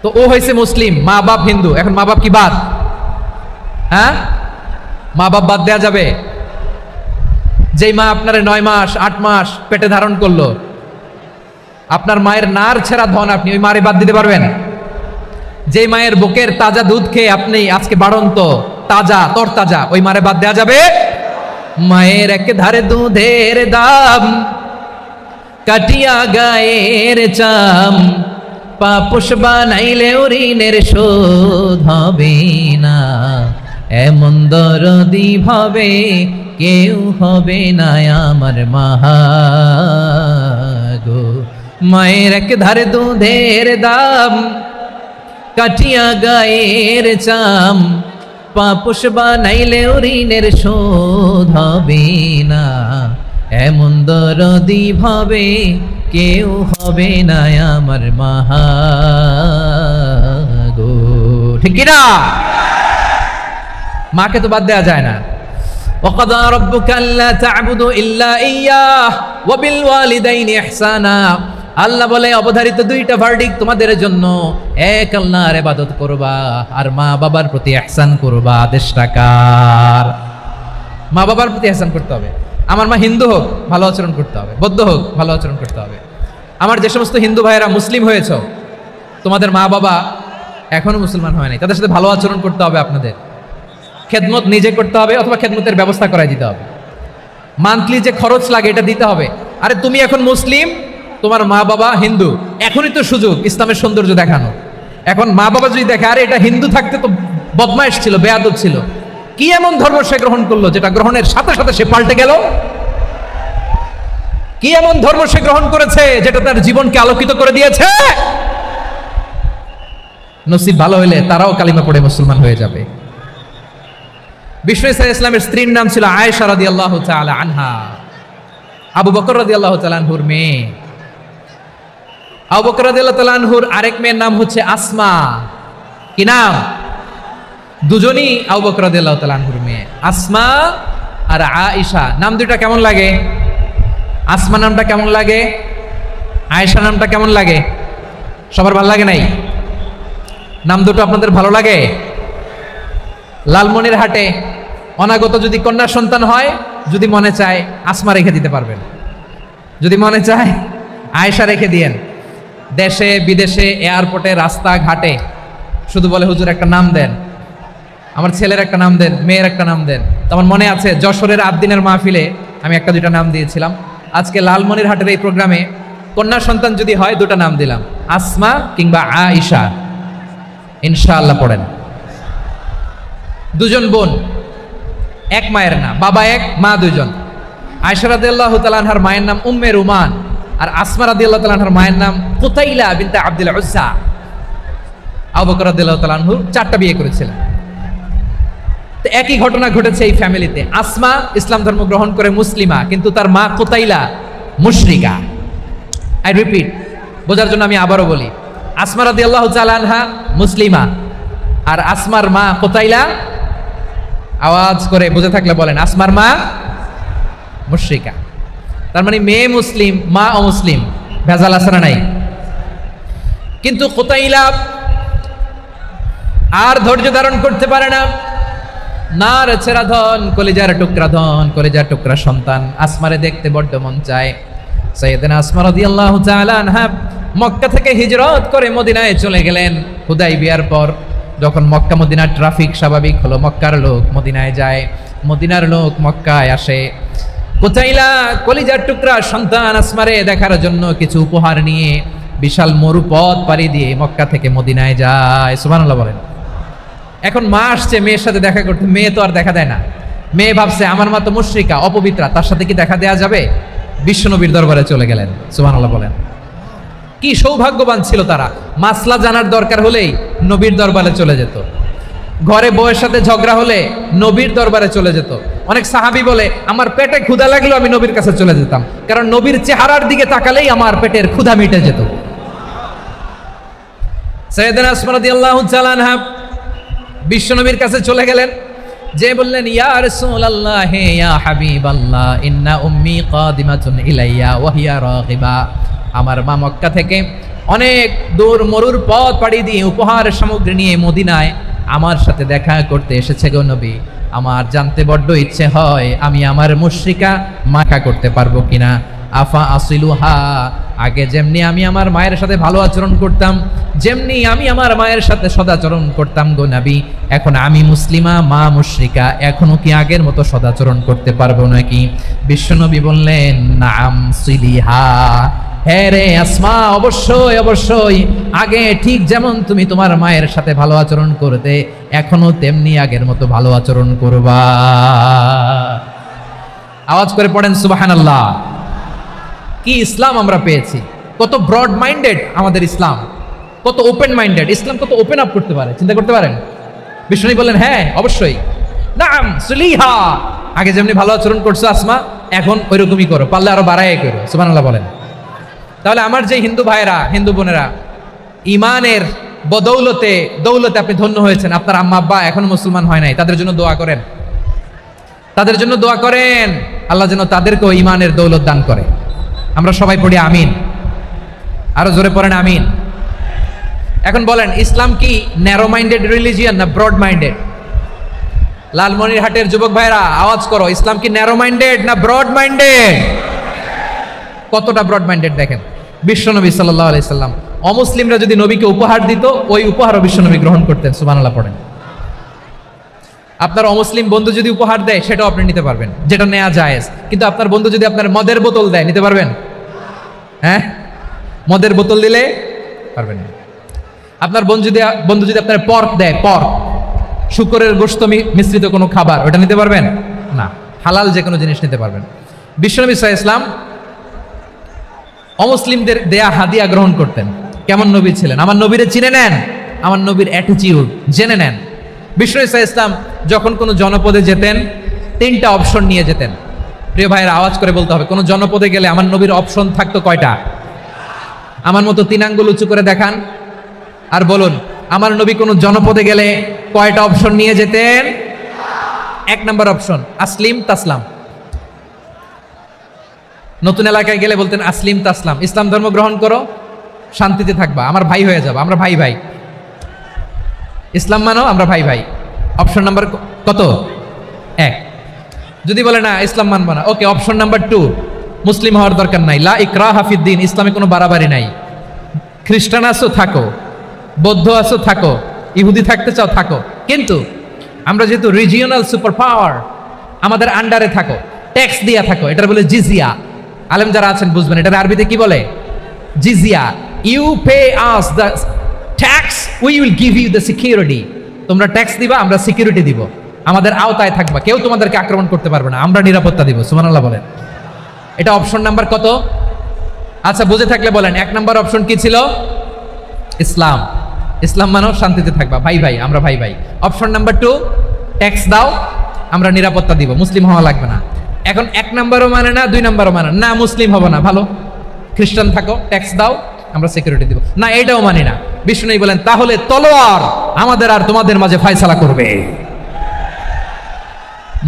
তো ও হয়েছে মুসলিম, মা বাপ হিন্দু, এখন মা বাপ কি বাদ? হ্যাঁ, মা বাপ বাদ দেয়া যাবে? যেই মা আপনার 9 মাস 8 মাস পেটে ধারণ করলো, আপনার মায়ের নার ছেঁড়া ধন, আপনি ওই মারে বাদ দিতে পারবেন? যেই মায়ের বুকের তাজা দুধ খেয়ে আপনি আজকে বাড়ন্ত তাজা তরতাজা, ওই মারে বাদ দেয়া যাবে? মায়ের এক ধারে দুধের দাম, কাটিয়া গায়ের চাম, পাপোশ বানাইলে ঋণের শোধ হবে না, এমন দরদি ভাবে কেউ হবে না আমার মাহা গো। মায়ের এক ধারে দুধের দাম, কাটিয়া গায়ের চাম, পাপোশ বানাইলে ঋণের শোধ হবে না, এমন দরদি ভাবে কেউ হবে না আমার মাহা গো, ঠিক কিনা? মাকে তো বাদ দেওয়া যায় না। وَقَضَى رَبُّكَ أَلَّا تَعْبُدُوا إِلَّا إِيَّاهُ وَبِالْوَالِدَيْنِ إِحْسَانًا। আল্লাহ বলে, অবধারিত 2টা ভার্ডিক্ট তোমাদের জন্য, এক আল্লাহর ইবাদত করবা আর মা বাবার প্রতি ইহসান করবা। আদেশটা কার? মা বাবার প্রতি ইহসান করতে হবে। আমার মা হিন্দু হোক, ভালো আচরণ করতে হবে, বৌদ্ধ হোক, ভালো আচরণ করতে হবে। আমার যে সমস্ত হিন্দু ভাইয়েরা মুসলিম হয়েছে, তোমাদের মা বাবা এখনো মুসলমান হয় নাই, তাদের সাথে ভালো আচরণ করতে হবে। আপনাদের খেদমত নিজে করতে হবে, অথবা খেদমতের ব্যবস্থা করাই দিতে হবে। মান্থলি যে খরচ লাগে এটা দিতে হবে। আরে তুমি এখন মুসলিম, তোমার মা বাবা হিন্দু, এখনই তো সুযোগ ইসলামের সৌন্দর্য দেখানো। এখন মা বাবা যদি দেখে, আরে এটা হিন্দু থাকতে তো বদমাইশ ছিল, বেয়াদব ছিল, কি এমন ধর্ম সে গ্রহণ করলো যেটা গ্রহণের সাথে সাথে সে পাল্টে গেল? কি এমন ধর্ম সে গ্রহণ করেছে যেটা তার জীবনকে আলোকিত করে দিয়েছে? নসিব ভালো হইলে তারাও কালিমা পড়ে মুসলমান হয়ে যাবে। বিষ্ণু ইসলামের স্ত্রীর নাম ছিল আয়েশা রাদিয়াল্লাহু তাআলা আনহা, আবু বকর রাদিয়াল্লাহু তাআলা আনহুর মেয়ে। আবু বকর রাদিয়াল্লাহু তাআলা আনহুর আরেক মেয়ের নাম হচ্ছে আসমা। কি নাম? দুজনই আবু বকর রাদিয়াল্লাহু তাআলা আনহুর মেয়ে, আসমা আর আয়েশা। নাম দুইটা কেমন লাগে? আসমা নামটা কেমন লাগে? আয়েশা নামটা কেমন লাগে? সবার ভালো লাগে নাই? নাম দুটো আপনাদের ভালো লাগে? লালমনির হাটে অনাগত যদি কন্যা সন্তান হয়, যদি মনে চায় আসমা রেখে দিতে পারবেন, যদি মনে চায় আয়েশা রেখে দিয়েন। দেশে বিদেশে এয়ারপোর্টে রাস্তাঘাটে শুধু বলে হুজুর একটা নাম দেন, আমার ছেলের একটা নাম দেন, মেয়ের একটা নাম দেন। তো আমার মনে আছে যশোরের আদ্দিনের মাহফিলে আমি একটা দুইটা নাম দিয়েছিলাম। আজকে লালমনির হাটের এই প্রোগ্রামে কন্যা সন্তান যদি হয় দুটা নাম দিলাম, আসমা কিংবা আয়েশা। ইনশাআল্লাহ পড়েন। দুজন বোন, এক মায়ের না, বাবা এক মা দুজন। আয়েশা রাদিয়াল্লাহু তাআলা আনহার মায়ের নাম উম্মে রুমান, আর আসমা রাদিয়াল্লাহু তাআলা আনহার মায়ের নাম কুতাইলা বিনতে আব্দুল উজ্জা। আবু বকর রাদিয়াল্লাহু তাআলা আনহু 4টা বিয়ে করেছিলেন। তো একই ঘটনা ঘটেছে এই ফ্যামিলিতে। আসমা ইসলাম ধর্ম গ্রহণ করে মুসলিমা, কিন্তু তার মা কুতাইলা মুশরিকা। আই রিপিট, বোঝার জন্য আমি আবারও বলি, আসমা রাদিয়াল্লাহু তাআলা আনহা মুসলিমা, আর আসমার মা কুতাইলা, আওয়াজ করে বুঝে থাকলে বলেন, আসমার মা মুশরিকা। তার মানে মেয়ে মুসলিম, মা অমুসলিম। ভেজাল আছে না নাই? কিন্তু কুতাইলা আর ধৈর্য ধারণ করতে পারে না। নার ছেড়া ধন, কলিজার টুকরা ধন, কলিজার টুকরা সন্তান আসমারে দেখতে বড্ড মন চায়। সাইয়েদনা আসমা রাদিয়াল্লাহু তাআলা আনহা মক্কা থেকে হিজরত করে মদিনায় চলে গেলেন। হুদাইবিয়ার পর যখন মক্কা মদিনার ট্রাফিক স্বাভাবিক হলো, মক্কার লোক মদিনায় যায়, মদিনার লোক মক্কায় আসে। কুতাইলা কলিজার টুকরা সন্তান আসমারে দেখার জন্য কিছু উপহার নিয়ে বিশাল মরুপথ পাড়ি দিয়ে মক্কা থেকে মদিনায় যায়। সুবহানাল্লাহ বলেন। এখন মা আসছে মেয়ের সাথে দেখা করতে, মেয়ে তো আর দেখা দেয় না। মেয়ে ভাবছে আমার মা তো মুশরিকা, অপবিত্রা, তার সাথে কি দেখা দেয়া যাবে? বিশ্বনবীর দরবারে চলে গেলেন। সুবহানাল্লাহ বলেন। কি সৌভাগ্যবান ছিল তারা, মাসলা জানার দরকার হলেই নবীর দরবারে চলে যেত। ঘরে বউয়ের সাথে ঝগড়া হলে নবীর দরবারে চলে যেত। অনেক সাহাবী বলে আমার পেটে ক্ষুধা লাগলো আমি নবীর কাছে চলে যেতাম, কারণ নবীর চেহারার দিকে তাকালেই আমার পেটের ক্ষুধা মিটে যেত। সাইয়েদনা আসমা রাদিয়াল্লাহু তাআলা আনহা বিশ্বনবীর কাছে চলে গেলেন, যে বললেন ইয়া রাসূলুল্লাহ ইয়া হাবিবাল্লাহ ইন্না উম্মি কাদিমাতুন ইলাইয়া ওয়া হিয়া রাগিবা। আমার মা মক্কা থেকে অনেক দূর মরুর পথ পাড়ি দিয়ে উপহার সামগ্রী নিয়ে মদিনায় আমার সাথে দেখা করতে এসেছে গো নবী। আমার জানতে বড্ড ইচ্ছে হয় আমি আমার মুশরিকা মাখা করতে পারবো কিনা। আফা আসিলুহা, আগে যেমনি আমি আমার মায়ের সাথে ভালো আচরণ করতাম, যেমনি আমি আমার মায়ের সাথে সদাচরণ করতাম গো নবী, এখন আমি মুসলিমা, মা মুশরিকা, এখনো কি আগের মতো সদাচরণ করতে পারবো নাকি? বিশ্বনবী বললেন নাম সিলিহা, হ্যাঁ রে আসমা, অবশ্যই অবশ্যই, আগে ঠিক যেমন তুমি তোমার মায়ের সাথে ভালো আচরণ করতে, এখনো তেমনি আগের মতো ভালো আচরণ করবা। আওয়াজ করে পড়েন সুবহানাল্লাহ। কি ইসলাম আমরা পেয়েছি! কত ব্রড মাইন্ডেড আমাদের ইসলাম, কত ওপেন মাইন্ডেড ইসলাম, কত ওপেন আপ করতে পারে, চিন্তা করতে পারেন। বিষ্ণু বললেন হ্যাঁ অবশ্যই, নাম সুলিহা, আগে যেমনি ভালো আচরণ করছো আসমা, এখন ওইরকমই করো, পারলে আরো বাড়ায় করো। সুবহানাল্লাহ বলেন। তাহলে আমার যে হিন্দু ভাইরা, হিন্দু বোনেরা, ইমানের বদৌলতে দৌলতে আপনি ধন্য হয়েছেন, আপনার আম্মা আব্বা এখনো মুসলমান হয় নাই, তাদের জন্য দোয়া করেন, তাদের জন্য দোয়া করেন, আল্লাহ যেন তাদেরকেও ইমানের দৌলত দান করে। আমরা সবাই পড়ি আমিন, আরো জোরে পড়েন আমিন। এখন বলেন, ইসলাম কি ন্যারো মাইন্ডেড রিলিজিয়ান না ব্রড মাইন্ডেড? লালমনিরহাটের যুবক ভাইরা আওয়াজ করো, ইসলাম কি ন্যারো মাইন্ডেড না ব্রড মাইন্ডেড? কতটা ব্রড মাইন্ডেড দেখেন। বিশ্বনবী সাল্লাল্লাহু আলাইহি সাল্লাম অমুসলিমরা যদি নবীকে উপহার দিত, ওই উপহারও বিশ্বনবী গ্রহণ করতেন। সুবহানাল্লাহ পড়েন। আপনার অমুসলিম বন্ধু যদি উপহার দেয় সেটাও আপনি নিতে পারবেন, যেটা নেওয়া জায়েজ। কিন্তু আপনার বন্ধু যদি আপনার মদের বোতল দেয়, নিতে পারবেন? হ্যাঁ, মদের বোতল দিলে পারবেন না। আপনার বন্ধু যদি আপনার পর্ক দেয়, পর্ক, শুকরের গোশত মিশ্রিত কোনো খাবার, ওটা নিতে পারবেন না। হালাল যে কোনো জিনিস নিতে পারবেন। বিশ্বনবী সাল্লাল্লাহু আলাইহি ওয়াসাল্লাম অমুসলিমদের দেয়া হাদিয়া গ্রহণ করতেন। কেমন নবী ছিলেন? আমার নবীরে চিনে নেন, আমার নবীর অ্যাটিটিউড জেনে নেন। বিষ্ণু ঈসা ইসলাম যখন কোনো জনপদে যেতেন 3টা অপশন নিয়ে যেতেন। প্রিয় ভাইয়ের আওয়াজ করে বলতে হবে, কোনো জনপদে গেলে আমার নবীর অপশন থাকতো কয়টা? আমার মতো 3 আঙ্গুল উঁচু করে দেখান আর বলুন, আমার নবী কোনো জনপদে গেলে কয়টা অপশন নিয়ে যেতেন? 1 নম্বর অপশন আসলিম তাসলাম। নতুন এলাকায় গেলে বলতেন আসলিম তাসলাম, ইসলাম ধর্ম গ্রহণ করো, শান্তিতে থাকবা, আমার ভাই হয়ে যাবো, আমরা ভাই ভাই, ইসলাম মানো, আমরা ভাই ভাই। অপশন নাম্বার কত? 1। যদি বলে না ইসলাম মানবো না, ওকে, অপশন নাম্বার 2, মুসলিম হওয়ার দরকার নাই, লা ইকরাহা ফিদ্দিন, ইসলামে কোনো বাড়াবাড়ি নাই। খ্রিস্টান আছো থাকো, বৌদ্ধ আছো থাকো, ইহুদি থাকতে চাও থাকো, কিন্তু আমরা যেহেতু রিজিওনাল সুপার পাওয়ার, আমাদের আন্ডারে থাকো, ট্যাক্স দিয়া থাকো, এটার বলে জিজিয়া। আলেম যারা আছেন বুঝবেন, এটার আরবিতে কি বলে? জিজিয়া। You pay us the tax, we will give you the security. তোমরা ট্যাক্স দিবা, আমরা সিকিউরিটি দিব, আমাদের আওতায় থাকবা, কেউ তোমাদেরকে আক্রমণ করতে পারবে না, আমরা নিরাপত্তা দিব। সুবহানাল্লাহ বলেন। এটা অপশন নাম্বার কত? আচ্ছা, বুঝে থাকলে বলেন 1 নম্বর অপশন কি ছিল? ইসলাম। ইসলাম মানো, শান্তিতে থাকবা, ভাই ভাই, আমরা ভাই ভাই। অপশন নাম্বার 2, ট্যাক্স দাও, আমরা নিরাপত্তা দিব, মুসলিম হওয়া লাগবে না। এখন 1 নম্বরও মানে না, 2 নম্বরও মানে না, মুসলিম হবো না, ভালো, খ্রিস্টান থাকো, ট্যাক্স দাও, আমরা সিকিউরিটি দিব না, এইটাও মানি না। বিষ্ণু বলেন তাহলে তলোয়ার আমাদের আর তোমাদের মাঝে ফয়সালা করবে,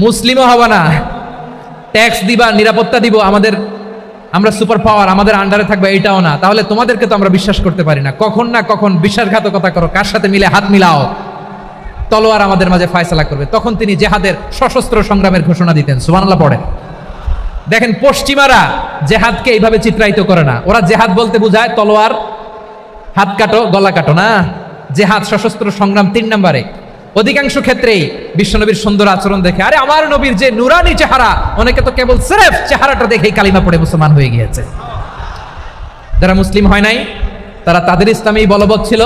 মুসলিমও হবো না, ট্যাক্স দিবা, নিরাপত্তা দিব, আমরা সুপার পাওয়ার, আমাদের আন্ডারে থাকবে, এটাও না। তাহলে তোমাদেরকে তো আমরা বিশ্বাস করতে পারি না, কখন না কখন বিশ্বাসঘাতকতা করো, কার সাথে মিলে হাত মিলাও, তলোয়ার আমাদের মাঝে ফয়সালা করবে। তখন তিনি জেহাদের সশস্ত্র সংগ্রামের ঘোষণা দিতেন। সুবহানাল্লাহ পড়েন। দেখেন, পশ্চিমারা জেহাদকে এইভাবে চিত্রায়িত করে না, ওরা জেহাদ বলতে বোঝায় তলোয়ার, হাত কাটো, গলা কাটো, না, জেহাদ সশস্ত্র সংগ্রাম 3 নম্বরে। অধিকাংশ ক্ষেত্রেই বিশ্বনবীর সুন্দর আচরণ দেখে, আরে আমার নবীর যে নুরানি চেহারা, অনেকে তো কেবল সিরেফ চেহারাটা দেখেই কালিমা পড়ে মুসলমান হয়ে গিয়েছে। যারা মুসলিম হয় নাই তারা তাদের ইসলামেই বলবৎ ছিল,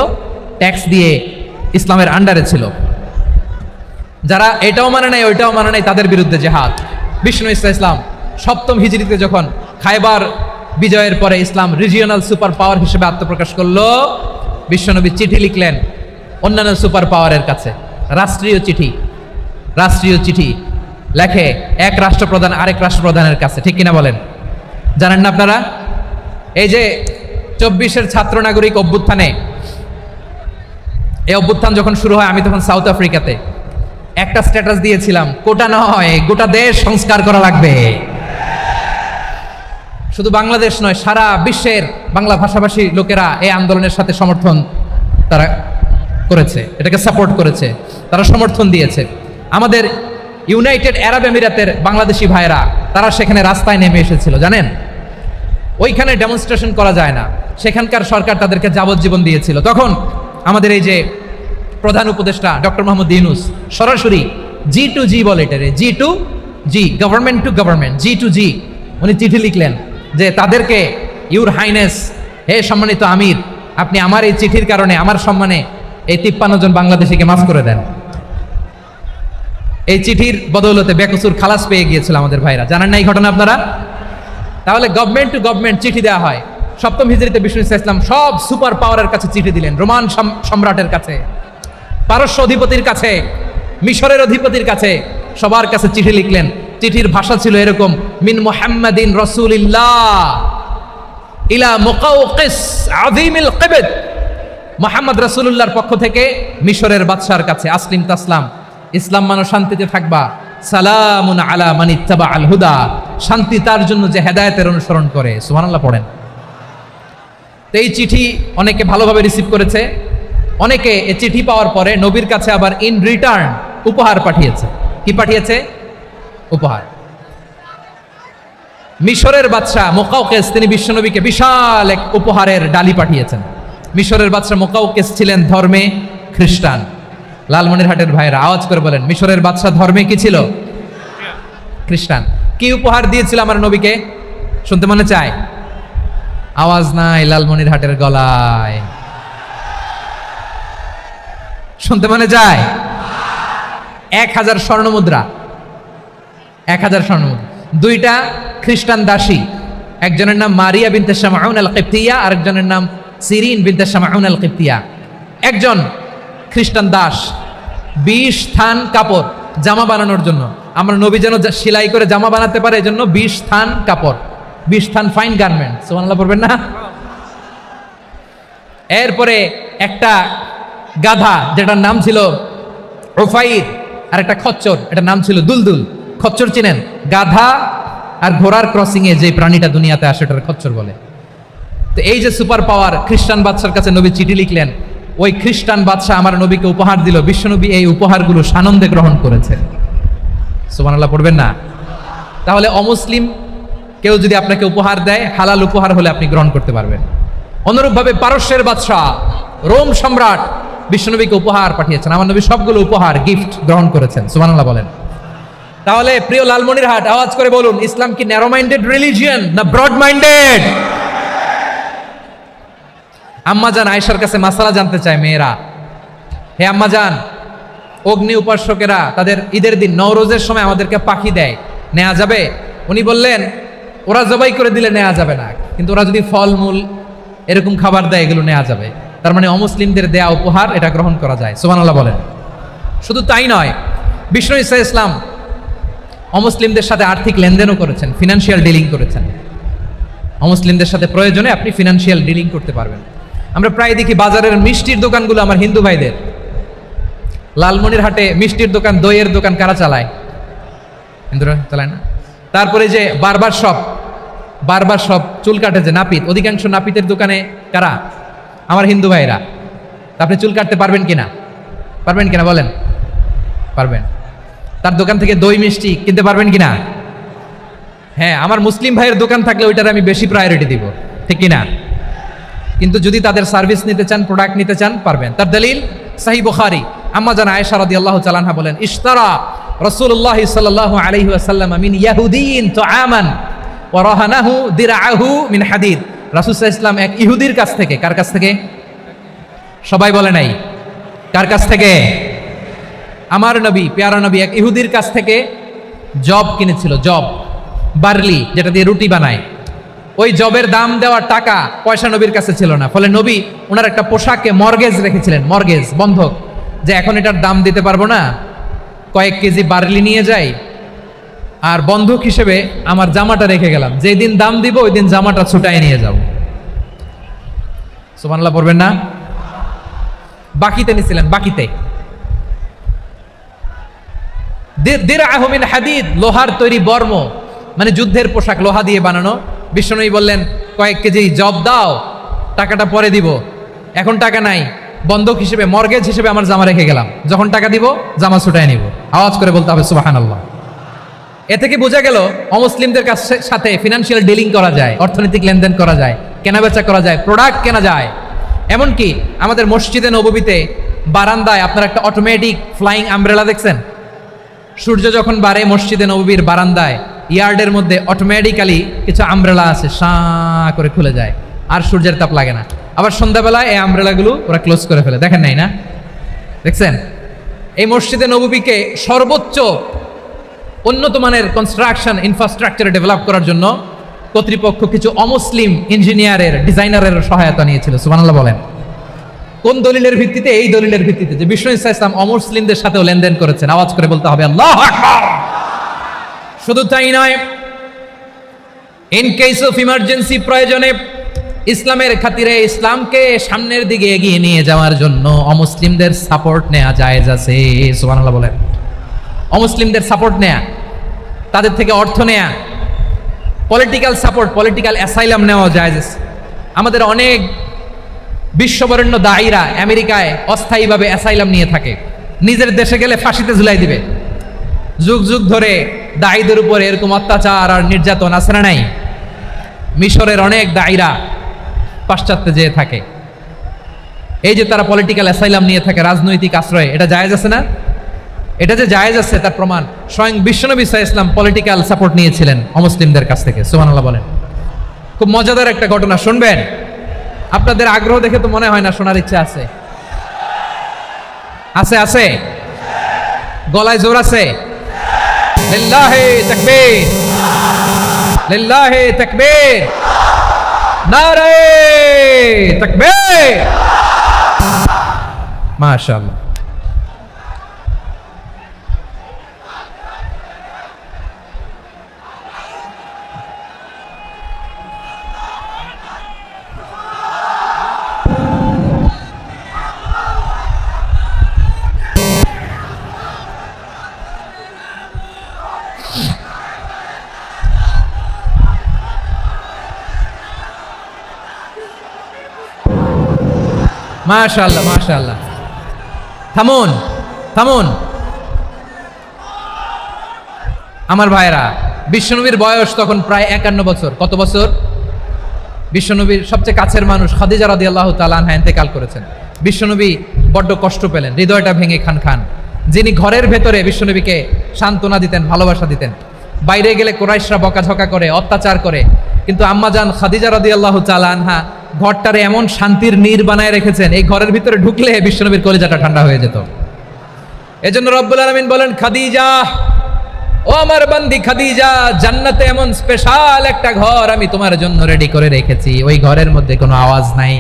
ট্যাক্স দিয়ে ইসলামের আন্ডারে ছিল। যারা এটাও মানে নাই ওইটাও মানে নাই, তাদের বিরুদ্ধে জেহাদ। বিষ্ণু ঈসা ইসলাম 7ম হিজরিতে যখন খায়বার বিজয়ের পরে ইসলাম রিজিওনাল সুপার পাওয়ার হিসেবে আত্মপ্রকাশ করলো, বিশ্বনবী চিঠি লিখলেন অন্যান্য সুপার পাওয়ারের কাছে, রাষ্ট্রীয় চিঠি লেখে এক রাষ্ট্রপ্রধান আরেক রাষ্ট্রপ্রধানের কাছে, ঠিক কিনা বলেন? জানেন না আপনারা? এই যে 24-এর ছাত্র নাগরিক অভ্যুত্থানে, এই অভ্যুত্থান যখন শুরু হয়, আমি তখন সাউথ আফ্রিকাতে, একটা স্ট্যাটাস দিয়েছিলাম, কোটা নয়, গোটা দেশ সংস্কার করা লাগবে। শুধু বাংলাদেশ নয়, সারা বিশ্বের বাংলা ভাষাভাষী লোকেরা এই আন্দোলনের সাথে সমর্থন তারা করেছে, এটাকে সাপোর্ট করেছে, তারা সমর্থন দিয়েছে। আমাদের ইউনাইটেড আরব আমিরাতের বাংলাদেশি ভাইরা, তারা সেখানে রাস্তায় নেমে এসেছিল, জানেন? ওইখানে ডেমনস্ট্রেশন করা যায় না, সেখানকার সরকার তাদেরকে যাবজ্জীবন দিয়েছিল। তখন আমাদের এই যে প্রধান উপদেষ্টা ডক্টর মোহাম্মদ ইউনূস সরাসরি G2G বলে, এটারে G2G, government to government, G2G, উনি চিঠি লিখলেন যে তাদেরকে, ইউর হাইনেস, হে সম্মানিত আমির, আপনি আমার এই চিঠির কারণে আমার সম্মানে এই 53 জন বাংলাদেশিকে মাফ করে দেন। এই চিঠির বদৌলতে বেকসুর খালাস পেয়ে গিয়েছিল আমাদের ভাইরা, জানেন না এই ঘটনা আপনারা? তাহলে গভর্নমেন্ট টু গভর্নমেন্ট চিঠি দেওয়া হয়। 7ম হিজরিতে বিষ্ণু ঈসা ইসলাম সব সুপার পাওয়ারের কাছে চিঠি দিলেন, রোমান সম্রাটের কাছে, পারস্য অধিপতির কাছে, মিশরের অধিপতির কাছে, সবার কাছে চিঠি লিখলেন। চিঠির ভাষা ছিল এরকম, মিন মুহাম্মাদিন রাসূলিল্লাহ ইলা মুকাওকিস আযীমিল কিবত, মুহাম্মদ রাসূলুল্লাহর পক্ষ থেকে মিশরের বাদশার কাছে, আসলিম তাসলাম, ইসলাম মানো, শান্তিতে থাকবা, সালামুন আলা মান ইত্তাবা আল হুদা, শান্তি তার জন্য যে হেদায়েতের অনুসরণ করে। সুবহানাল্লাহ পড়েন। তো এই চিঠি অনেকে ভালোভাবে রিসিভ করেছে, অনেকে এই চিঠি পাওয়ার পরে নবীর কাছে আবার ইন রিটার্ন উপহার পাঠিয়েছে। কি পাঠিয়েছে? উপহার। মিশরের বাদশা মুকাওকিস, তিনি বিশ্বনবীকে বিশাল এক উপহারের ডালি পাঠিয়েছেন। মিশরের বাদশা মুকাওকিস ছিলেন ধর্মে খ্রিস্টান। লালমনিরহাটের ভাইয়েরা আওয়াজ করে বলেন, মিশরের বাদশা ধর্মে কি ছিল? খ্রিস্টান। কি উপহার দিয়েছিল আমার নবীকে? শুনতে মনে চায়? আওয়াজ নাই লালমনিরহাটের গলায়, শুনতে মনে যায়? 1000 স্বর্ণমুদ্রা, 1000 স্বর্ণমুদ্রা। 2টা খ্রিস্টান দাসী, একজনের নাম মারিয়া বিনতে শামাউন আল কিবতিয়া, আরেকজনের নাম সিরিন বিনতে শামাউন আল কিবতিয়া। একজন খ্রিস্টান দাস 20 থান কাপড় জামা বানানোর জন্য। আমরা নবী যেন সেলাই করে জামা বানাতে পারে এজন্য 20 থান কাপড়, 20 থান ফাইন গার্মেন্ট। সুবহানাল্লাহ পড়বেন না? এরপরে একটা গাধা যেটার নাম ছিল উফাইর, আর একটা খচ্চর এটার নাম ছিল দুলদুল। খচ্চর চিনেন? গাধা আর ঘোড়ার ক্রসিং এ যে প্রাণীটা দুনিয়াতে আসে এটার খচ্চর বলে। তো এই যে সুপার পাওয়ার, খ্রিস্টান বাদশার কাছে নবী চিঠি লিখলেন, ওই খ্রিস্টান বাদশা আমার নবীকে উপহার দিল, বিশ্বনবী এই উপহারগুলো সানন্দে গ্রহণ করেছে। সুবহানাল্লাহ পড়বেন না? তাহলে অমুসলিম কেউ যদি আপনাকে উপহার দেয়, হালাল উপহার হলে আপনি গ্রহণ করতে পারবেন। অনুরূপভাবে পারস্যের বাদশা, রোম সম্রাট বিশ্বনবীকে উপহার পাঠিয়েছেন, আমার নবী সবগুলো উপহার গিফট গ্রহণ করেছেন। সুবহানাল্লাহ বলেন। তাহলে প্রিয় লালমনিরহাট, আওয়াজ করে বলুন, ইসলাম কি ন্যারো মাইন্ডেড রিলিজিয়ন না ব্রড মাইন্ডেড? আম্মাজান আয়েশার কাছে মাসালা জানতে চায় মেয়েরা, হে আম্মাজান, অগ্নি উপাসকেরা তাদের ঈদের দিন নওরোজের সময় আমাদেরকে পাখি দেয়, নেওয়া যাবে? উনি বললেন, ওরা জবাই করে দিলে নেওয়া যাবে না, কিন্তু ওরা যদি ফলমূল এরকম খাবার দেয় এগুলো নেওয়া যাবে। তার মানে অমুসলিমদের দেয়া উপহার এটা গ্রহণ করা যায়। সুবহানাল্লাহ বলেন। শুধু তাই নয়, বিষ্ণু ঈসা ইসলাম অমুসলিমদের সাথে আর্থিক লেনদেনও করেছেন, ফিনান্সিয়াল ডিলিং করেছেন। অমুসলিমদের সাথে প্রয়োজনে আপনি ফিনান্সিয়াল ডিলিং করতে পারবেন। আমরা প্রায় দেখি বাজারের মিষ্টির দোকানগুলো আমার হিন্দু ভাইদের। লালমনিরহাটে মিষ্টির দোকান, দইয়ের দোকান কারা চালায়? হিন্দুরা চালায় না? তারপরে যে বারবার শপ, চুল কাটে যে নাপিত, অধিকাংশ নাপিতের দোকানে কারা? আমার হিন্দু ভাইরা। আপনি চুল কাটতে পারবেন কিনা? পারবেন কিনা বলেন? পারবেন। তার দোকান থেকে দই মিষ্টি কিনতে পারবেন কিনা? হ্যাঁ, আমার মুসলিম ভাইয়ের দোকান থাকলে ওইটার আমি বেশি প্রায়োরিটি দিব, ঠিক কিনা? কিন্তু যদি তাদের সার্ভিস নিতে চান, প্রোডাক্ট নিতে চান, পারবেন। তার দলিল সহিহ বুখারী, আম্মা জান আয়েশা রাদিয়াল্লাহু তাআলা আনহা বলেন, ইশতারা রাসূলুল্লাহ সাল্লাল্লাহু আলাইহি ওয়াসাল্লাম মিন ইয়াহুদিয়িন তুআমান ওয়া রাহানাহু দিরআহু মিন হাদিদ। রাসূল সাল্লাল্লাহু আলাইহি ওয়াসাল্লাম এক ইহুদির কাছ থেকে, কার কাছ থেকে? সবাই বলে নাই, কার কাছ থেকে? আমার নবী, প্যারা নবী এক ইহুদির কাছ থেকে জব কিনেছিল, জব, বার্লি, যেটা দিয়ে রুটি বানায়। ওই জবের দাম দেওয়ার টাকা পয়সা নবীর কাছে ছিল না, ফলে নবী ওনার একটা পোশাকে মর্গেজ রেখেছিলেন, মর্গেজ, বন্ধক, যে এখন এটার দাম দিতে পারবো না, কয়েক কেজি বার্লি নিয়ে যাই আর বন্ধক হিসেবে আমার জামাটা রেখে গেলাম, যেদিন দাম দিব ওই দিন জামাটা ছুটাই নিয়ে যাব। সুবহানাল্লাহ পড়বেন না? বাকিতে নিছিলেন, বাকিতে। দিরআহু মিন হাদিদ, লোহার তৈরি বর্ম, মানে যুদ্ধের পোশাক, লোহা দিয়ে বানানো। বিশ্বনবী বললেন, কয়েক কেজি জব দাও, টাকাটা পরে দিব, এখন টাকা নাই, বন্ধক হিসেবে, মর্গেজ হিসেবে আমার জামা রেখে গেলাম, যখন টাকা দিব জামা ছুটায় নিব। আওয়াজ করে বলতে হবে সুবহানাল্লাহ। এ থেকে বোঝা গেল অমুসলিমদের সাথে ফিনান্সিয়াল ডিলিং করা যায়, অর্থনৈতিক লেনদেন করা যায়, কেনাবেচা করা যায়, প্রোডাক্ট কেনা যায়। এমনকি আমাদের মসজিদে নববীতে বারান্দায় আপনারা একটা অটোমেটিক ফ্লাইং আমব্রেলা দেখছেন? সূর্য যখন বাড়ে মসজিদে নববীর বারান্দায় ইয়ার্ডের মধ্যে অটোমেটিক্যালি কিছু আমব্রেলা আছে, সাঁ করে খুলে যায়, আর সূর্যের তাপ লাগে না। আবার সন্ধ্যাবেলায় এই আমব্রেলাগুলো ওরা ক্লোজ করে ফেলে, দেখেন নাই না? দেখছেন? এই মসজিদে নববীকে সর্বোচ্চ উন্নত মানের কনস্ট্রাকশন ইনফ্রাস্ট্রাকচার ডেভেলপ করার জন্য কর্তৃপক্ষ কিছু অমুসলিম ইঞ্জিনিয়ারের, ডিজাইনারের সহায়তা নিয়েছিল। সুবহানাল্লাহ বলেন। কোন দলিলের ভিত্তিতে? এই দলিলের ভিত্তিতে যে বিষ্ণু ঈসা ইসলাম অমুসলিমদের সাথেও লেনদেন করেছেন। আওয়াজ করে বলতে হবে আল্লাহু আকবার। শুধু তাই নয়, ইন কেস অফ ইমার্জেন্সি, প্রয়োজনে ইসলামের খাতিরে, ইসলামকে সামনের দিকে এগিয়ে নিয়ে যাওয়ার জন্য অমুসলিমদের সাপোর্ট নেওয়া জায়েজ আছে। সুবহানাল্লাহ বলেন। অমুসলিমদের সাপোর্ট নেয়া, তাদের থেকে অর্থ নেয়া, পলিটিক্যাল সাপোর্ট, পলিটিক্যাল অ্যাসাইলাম নেওয়া জায়েজ আছে। আমাদের অনেক বিশ্ববরেণ্য দায়ীরা আমেরিকায় অস্থায়ীভাবে অ্যাসাইলাম নিয়ে থাকে, নিজের দেশে গেলে ফাঁসিতে ঝুলাই দিবে। যুগ যুগ ধরে দায়ীদের উপরে এরকম অত্যাচার আর নির্যাতন আছে না নাই? মিশরের অনেক দায়ীরা পাশ্চাত্যে যেয়ে থাকে, এই যে তারা পলিটিক্যাল অ্যাসাইলাম নিয়ে থাকে, রাজনৈতিক আশ্রয়, এটা জায়েজ আছে না? এটা যে জায়েজ আছে তার প্রমাণ স্বয়ং বিশ্বনবী সাল্লাল্লাহু আলাইহি ওয়াসাল্লাম পলিটিক্যাল সাপোর্ট নিয়েছিলেন অমুসলিমদের কাছ থেকে। সুবহানাল্লাহ বলেন। খুব মজাদার একটা ঘটনা শুনবেন, আপনাদের আগ্রহ দেখে তো মনে হয় না শোনার ইচ্ছা আছে? আছে? আছে? গলায় জোর আছে? লিল্লাহি তাকবীর, লিল্লাহি তাকবীর, নারে তাকবীর। মাশাআল্লাহ। মাশাআল্লাহ মাশাআল্লাহ। থামুন থামুন আমার ভাইরা, বিশ্বনবীর বয়স তখন প্রায় 51 বছর। কত বছর? বিশ্বনবীর সবচেয়ে কাছের মানুষ খাদিজা রাদিয়াল্লাহু তাআলা আনহা ইন্তেকাল করেছেন। বিশ্বনবী বড্ড কষ্ট পেলেন, হৃদয়টা ভেঙে খান খান। যিনি ঘরের ভেতরে বিশ্বনবীকে সান্ত্বনা দিতেন, ভালোবাসা দিতেন, বাইরে গেলে কুরাইশরা বকাঝকা করে, অত্যাচার করে, কিন্তু আম্মাজান খাদিজা রাদিয়াল্লাহু তাআলা আনহা ঘরটারে এমন শান্তির নীড় বানায় রেখেছেন, এই ঘরের ভিতরে ঢুকলে বিশ্বনবীর কলিজাটা ঠান্ডা হয়ে যেত। এজন্য রব্বুল আলামিন বলেন, খাদিজা, ও আমার বান্দি খাদিজা, জান্নাতে এমন স্পেশাল একটা ঘর আমি তোমার জন্য রেডি করে রেখেছি। ওই ঘরের মধ্যে কোনো আওয়াজ নাই,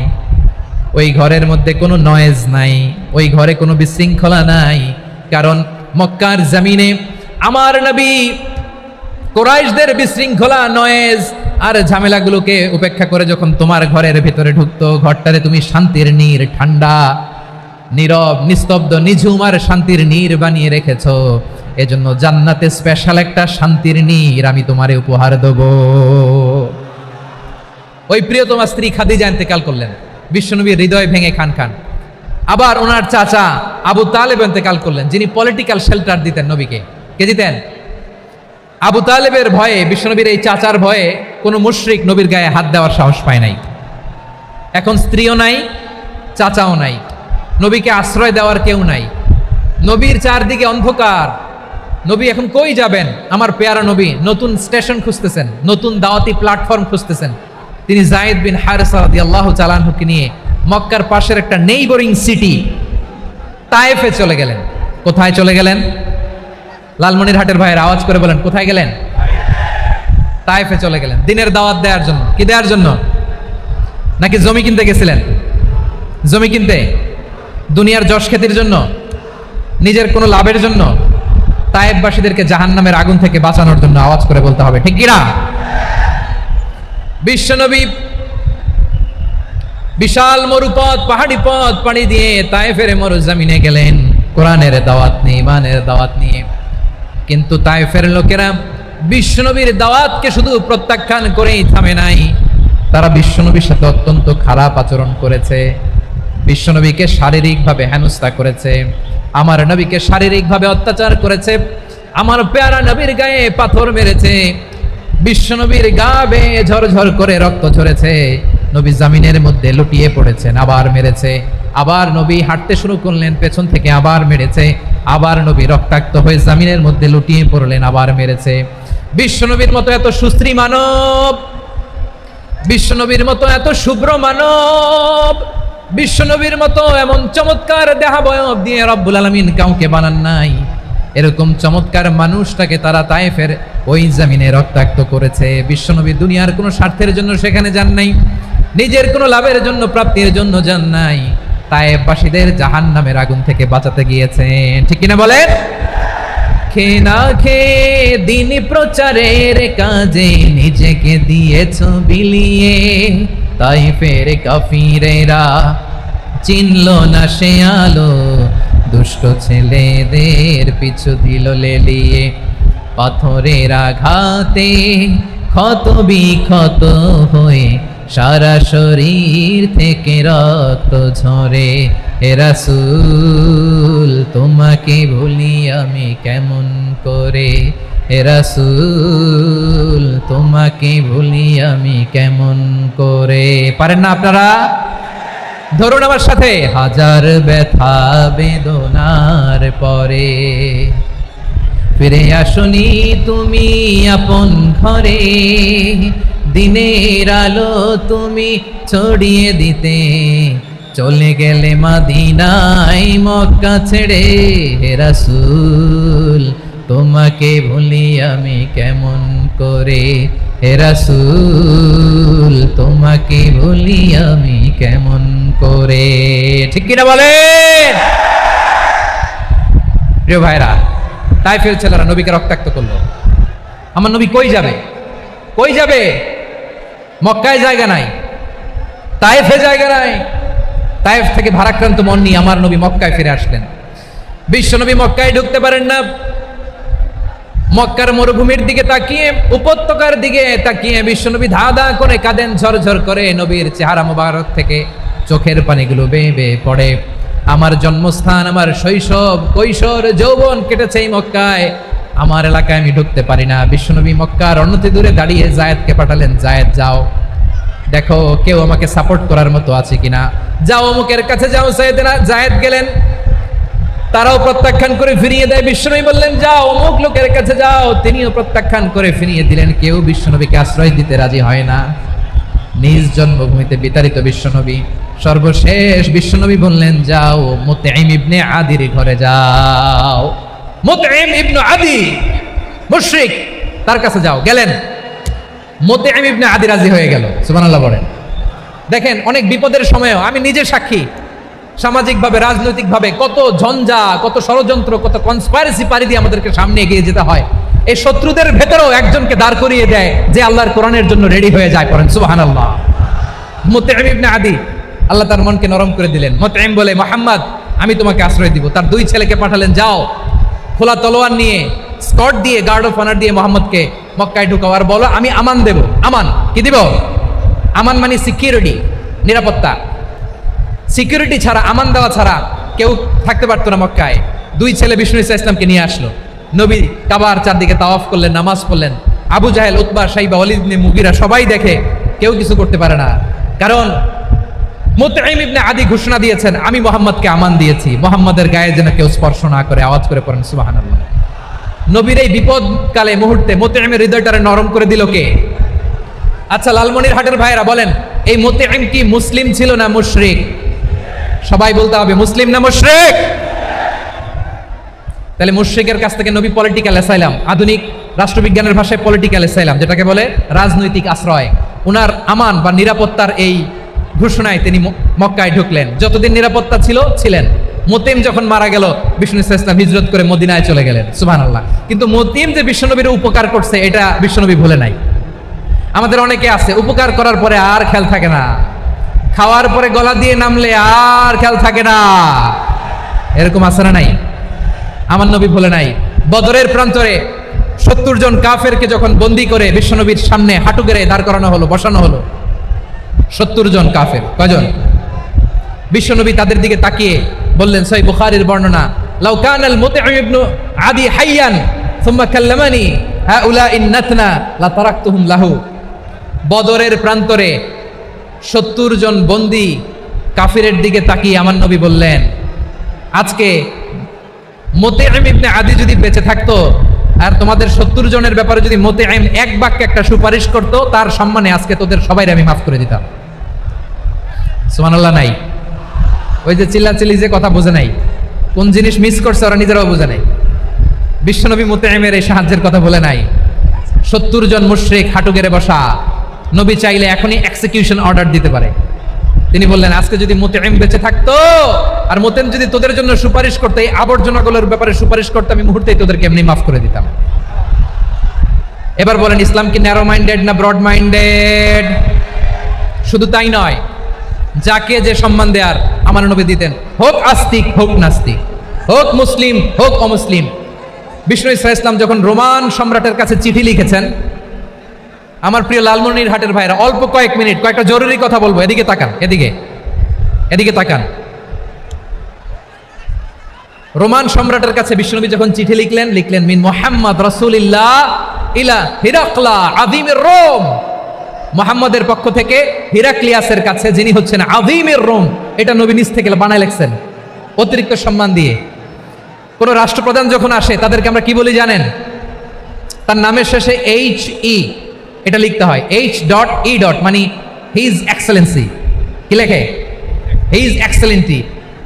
ওই ঘরের মধ্যে কোনো নয়েজ নাই, ওই ঘরে কোনো বিশৃঙ্খলা নাই। কারণ মক্কার জমিনে আমার নবী কুরাইশদের বিশৃঙ্খলা, নয়েজ আর ঝামেলাগুলোকে উপেক্ষা করে যখন তোমার ঘরের ভিতরে ঢুকতো, ঘরটারে তুমি শান্তির নীড়, ঠান্ডা, নীরব, নিস্তব্ধ, নিঝুম আর শান্তির নীড় বানিয়ে রেখেছো। এজন্য জান্নাতে স্পেশাল একটা শান্তির নীড় আমি তোমারে উপহার দেব। ওই প্রিয়তমা স্ত্রী খাদিজা ইন্তেকাল করলেন, বিশ্বনবীর হৃদয় ভেঙে খান খান। আবার ওনার চাচা আবু তালেব ইন্তেকাল করলেন, যিনি পলিটিক্যাল শেল্টার দিতেন নবীকে। কে দিতেন? আবু তালেবের ভয়ে, বিশ্বনবীর এই চাচার ভয়ে কোনো মুশরিক নবীর গায়ে হাত দেওয়ার সাহস পায় নাই। এখন স্ত্রীও নাই, চাচাও নাই, নবীকে আশ্রয় দেওয়ার কেউ নাই। নবীর চারদিকে অন্ধকার, নবী এখন কই যাবেন? আমার পেয়ারা নবী নতুন স্টেশন খুঁজতেছেন, নতুন দাওয়াতি প্ল্যাটফর্ম খুঁজতেছেন। তিনি যায়েদ বিন হারেসা রাদিয়াল্লাহু তাআলা আনহুকে নিয়ে মক্কার পাশের একটা নেইবরিং সিটি তায়েফে চলে গেলেন। কোথায় চলে গেলেন? লালমনিরহাটের ভাইয়ের আওয়াজ করে বলেন, কোথায় গেলেন? তায়েফে চলে গেলেন দিনের দাওয়াত দেওয়ার জন্য। কি দেওয়ার জন্য? নাকি জমি কিনতে গেছিলেন? জমি কিনতে, দুনিয়ার যশ খ্যাতির জন্য, নিজের কোনো লাভের জন্য? তায়েফবাসীদেরকে জাহান্নামের আগুন থেকে বাঁচানোর জন্য। আওয়াজ করে বলতে হবে, ঠিক কিনা? বিশ্বনবী বিশাল মরুপথ, পাহাড়ি পথ পাড়ি দিয়ে তায়েফের মরুজমিনে গেলেন কোরআনের দাওয়াত নিয়ে, ইমানের দাওয়াত নিয়ে। কিন্তু তায়েফের লোকেরা বিশ্বনবীর দাওয়াতকে শুধু প্রত্যাখ্যান করেই থামে নাই, তারা বিশ্বনবীর সাথে অত্যন্ত খারাপ আচরণ করেছে। বিশ্বনবীকে শারীরিকভাবে হেনস্থা করেছে, আমার নবীকে শারীরিকভাবে অত্যাচার করেছে, আমার পেয়ারা নবীর গায়ে পাথর মেরেছে, বিশ্বনবীর গা বেয়ে ঝরঝর করে রক্ত ঝরেছে, নবী জামিনের মধ্যে লুটিয়ে পড়েছেন, আবার মেরেছে, আবার নবী হাঁটতে শুরু করলেন, পেছন থেকে আবার মেরেছে, আবার নবী রক্তাক্ত হয়ে জামিনের মধ্যে লুটিয়ে পড়লেন, আবার মেরেছে। বিশ্বনবীর মতো এত সুশ্রী মানব, বিশ্বনবীর মতো এত শুভ্র মানব, বিশ্বনবীর মতো এমন চমৎকার দেহাবয়ব দিয়ে রব্বুল আলামিন কাউকে বানান নাই। এরকম চমৎকার মানুষটাকে তারা তায়েফের ওই জমিনে রক্তাক্ত করেছে। বিশ্বনবী দুনিয়ার কোনো স্বার্থের জন্য সেখানে যান নাই, নিজের কোনো লাভের জন্য, প্রাপ্তির জন্য যান নাই, তায়েফবাসীদের জাহান্নামের আগুন থেকে বাঁচাতে গিয়েছেন। ঠিক কিনা বলেন? খেয়ে না খেয়ে দিন প্রচারের কাজে নিজেকে দিয়েছ বিলিয়ে, তায়েফের কাফিরেরা চিনল না সে আলো, দুষ্ট ছেলেদের পিছু দিল লেলিয়ে, পাথরের আঘাতে ক্ষত বিক্ষত হয়ে সারা শরীর থেকে রক্ত ঝরে। হে রাসূল তোমাকে ভুলি আমি কেমন করে, হে রাসূল তোমাকে ভুলি আমি কেমন করে। পারেন না আপনারা? ধরুন আমার সাথে, হাজার ব্যথা বেদনার পরে ফিরে আসনি তুমি আপন ঘরে, দিনের আলো তুমি ছড়িয়ে দিতে চলে গেলে মদিনায় মক্কা ছেড়ে। হে রাসূল তোমাকে ভুলি আমি কেমন করে, হে রাসূল তোমাকে ভুলি আমি কেমন করে। ঠিক কিনা বলেন? প্রিয় ভাইরা, তায়েফের ছেলেরা নবীকে রক্তাক্ত করলো। আমার নবী কই যাবে? কই যাবে? মক্কায় জায়গা নাই, তায়েফে জায়গা নাই। তায়েফ থেকে ভারাক্রান্ত মন নিয়ে আমার নবী মক্কায় ফিরে আসলেন। বিশ্ব নবী মক্কায় ঢুকতে পারেন না। মক্কার মরুভূমির দিকে তাকিয়ে, উপত্যকার দিকে তাকিয়ে বিশ্বনবী ধা ধা করে কাঁদেন, ঝরঝর করে। নবীর চেহারা মোবারক থেকে চোখের পানিগুলো বেয়ে বেয়ে পড়ে। আমার জন্মস্থান, আমার শৈশব, কৈশোর, যৌবন কেটেছে এই মক্কায়। আমার এলাকায় আমি ঢুকতে পারি না। বিশ্বনবী মক্কার অনতি দূরে দাঁড়িয়ে জায়েদকে পাঠালেন, জায়েদ যাও, দেখো কেউ আমাকে সাপোর্ট করার মতো আছে কিনা, যাও অমুকের কাছে যাও। জায়েদ গেলেন, তারাও প্রত্যাখ্যান করে ফিরিয়ে দেয়। বিশ্বনবী বললেন যাও অমুক লোকের কাছে যাও, তিনিও প্রত্যাখ্যান করে ফিরিয়ে দিলেন। কেউ বিশ্বনবীকে আশ্রয় দিতে রাজি হয় না। নিজ জন্মভূমিতে বিতাড়িত বিশ্বনবী, সর্বশেষ বিশ্বনবী বললেন যাও মুতঈম ইবনে আদির ঘরে যাও। মুতঈম ইবনে আদি মুশরিক, তার কাছে যাও। গেলেন, মুতঈম ইবনে আদি রাজি হয়ে গেল। সুবহানাল্লাহ বলেন। দেখেন অনেক বিপদের সময়ও আমি নিজে সাক্ষী, সামাজিকভাবে রাজনৈতিকভাবে কত ঝঞ্ঝা, কত ষড়যন্ত্র, কত কনস্পাইরেসি পাড়ি দিয়ে আমাদেরকে সামনে এগিয়ে যেতে হয়। এই শত্রুদের ভেতরেও একজনকে দাঁড় করিয়ে দেয় যে আল্লাহর কোরআনের জন্য রেডি হয়ে যায়। পড়েন সুবহানাল্লাহ। মুতঈম ইবনে আদি, আল্লাহ তার মনকে নরম করে দিলেন। মুতঈম বলে মুহাম্মদ আমি তোমাকে আশ্রয় দিব। তার দুই ছেলেকে পাঠালেন, যাও খোলা তলোয়ার নিয়ে, স্কট দিয়ে, গার্ড অফ অনার দিয়ে মোহাম্মদকে মক্কায় ঢুকাও, আর বলো আমি আমান দেব। আমান কি দিব? আমান মানে সিকিউরিটি, নিরাপত্তা। সিকিউরিটি ছাড়া, আমান দেওয়া ছাড়া কেউ থাকতে পারতো না মক্কায়। দুই ছেলে বিষ্ণু ঈসা ইসলামকে নিয়ে আসলো। নবী কাবার চারদিকে তাওয়াফ করলেন, নামাজ পড়লেন। আবু জাহেল, উতবা, শাইবা, ওয়ালিদ ইবনে মুগিরা সবাই দেখে, কেউ কিছু করতে পারে না। কারণ মুতঈম ইবনে আদি ঘোষণা দিয়েছেন আমি মুহাম্মদকে আমান দিয়েছি, মুহাম্মদের গায়ে যেন কেউ স্পর্শ না করে। আওয়াজ করে পড়েন সুবহানাল্লাহ। নবীর এই বিপদকালে মুহূর্তে মুতঈমের হৃদয়টারে নরম করে দিল কে? আচ্ছা লালমনির হাটের ভাইরা বলেন, এই মুতঈম কি মুসলিম ছিল না মুশরিক? সবাই বলতে হবে মুসলিম না মুশরিক? তাহলে মুশরিকের কাছ থেকে নবী পলিটিক্যাল অ্যাসাইলাম, আধুনিক রাষ্ট্রবিজ্ঞানের ভাষায় পলিটিক্যাল অ্যাসাইলাম, যেটাকে বলে রাজনৈতিক আশ্রয়, উনার আমান বা নিরাপত্তার এই ঘোষণায় তিনি মক্কায় ঢুকলেন। যতদিন নিরাপত্তা ছিল ছিলেন। মুতঈম যখন মারা গেল, বিষ্ণু ইসলাম হিজরত করে মদিনায় চলে গেলেন। সুবহানাল্লাহ। কিন্তু মুতঈম যে বিশ্বনবীর উপকার করছে এটা বিশ্বনবী ভুলে নাই। আমাদের অনেকে আছে উপকার করার পরে আর খেয়াল থাকে না, খাওয়ার পরে গলা দিয়ে নামলে আর খেয়াল থাকে না। এরকম আছে না নাই? আমার নবী ভুলে নাই। বদরের প্রান্তরে 70 জন কাফেরকে যখন বন্দী করে বিশ্বনবীর সামনে হাঁটু গেড়ে দাঁড় করানো হলো, বসানো হলো, 70 জন কাফের। কয়জন? বিশ্বনবী তাদের দিকে তাকিয়ে বললেন, সহিহ বুখারীর বর্ণনা, লাউ কানাল মুতঈম ইবনে আদি হাইয়ান সুম্মা কাল্লামানি হাউলাইন নাতনা লা তারাকতুহুম লাহু। বদরের প্রান্তরে 70 জন বন্দী কাফিরের দিকে তাকিয়ে আমার নবী বললেন, আজকে মুতঈম ইবনে আদি যদি বেঁচে থাকতো আর তোমাদের 70 জনের ব্যাপারে যদি মুতঈম এক বাক্যে একটা সুপারিশ করত, তার সম্মানে আজকে তোদের সবাইকে আমি মাফ করে দিতাম। সুবহানাল্লাহ নাই? ওই যে চিল্লাচিল্লি যে কথা বোঝে নাই, কোন জিনিস মিস করছে ওরা নিজেরাও বোঝে নাই। বিশ্বনবী মুতঈমের এই সাহায্যের কথা বলে নাই। 70 জন মুশরিক হাঁটু গেড়ে বসা, নবী চাইলে এখনই এক্সিকিউশন অর্ডার দিতে পারে। তিনি বললেন আজকে যদি মুতঈম বেঁচে থাকতো আর মুতঈম যদি তোদের জন্য সুপারিশ করতে, এই আবর্জনাগুলোর ব্যাপারে সুপারিশ করতে, আমি মুহূর্তেই তোদেরকে এমনি মাফ করে দিতাম। এবার বলেন ইসলাম কি ন্যারো মাইন্ডেড না ব্রড মাইন্ডেড? শুধু তাই নয়, যাকে যে সম্মান দেয়ার আমার নবী দিতেন, হোক আস্তিক হোক নাস্তিক, হোক মুসলিম হোক অমুসলিম। বিষ্ণু ইসলাম যখন রোমান সম্রাটের কাছে চিঠি লিখেছেন, আমার প্রিয় লালমনির হাটের ভাইরা অল্প কয়েক মিনিট কয়েকটা জরুরি কথা বলবো, এদিকে তাকান, এদিকে তাকান। রোমান সম্রাটের কাছে বিশ্বনবী যখন চিঠি লিখলেন মিন মুহাম্মদ রাসূলিল্লাহ ইলা হিরাকলা আযীমির রোম, মুহাম্মদের পক্ষ থেকে হিরাক্লিয়াসের কাছে, যিনি হচ্ছেন আযীমির রোম। এটা নবী নিজ থেকে বানায় লিখছেন অতিরিক্ত সম্মান দিয়ে। কোন রাষ্ট্রপ্রধান যখন আসে তাদেরকে আমরা কি বলি জানেন? তার নামের শেষে HE এটা লিখতে হয়, H.E. মানে হিজ এক্সেলেন্সি। কি লেখে? হিজ এক্সেলেন্টি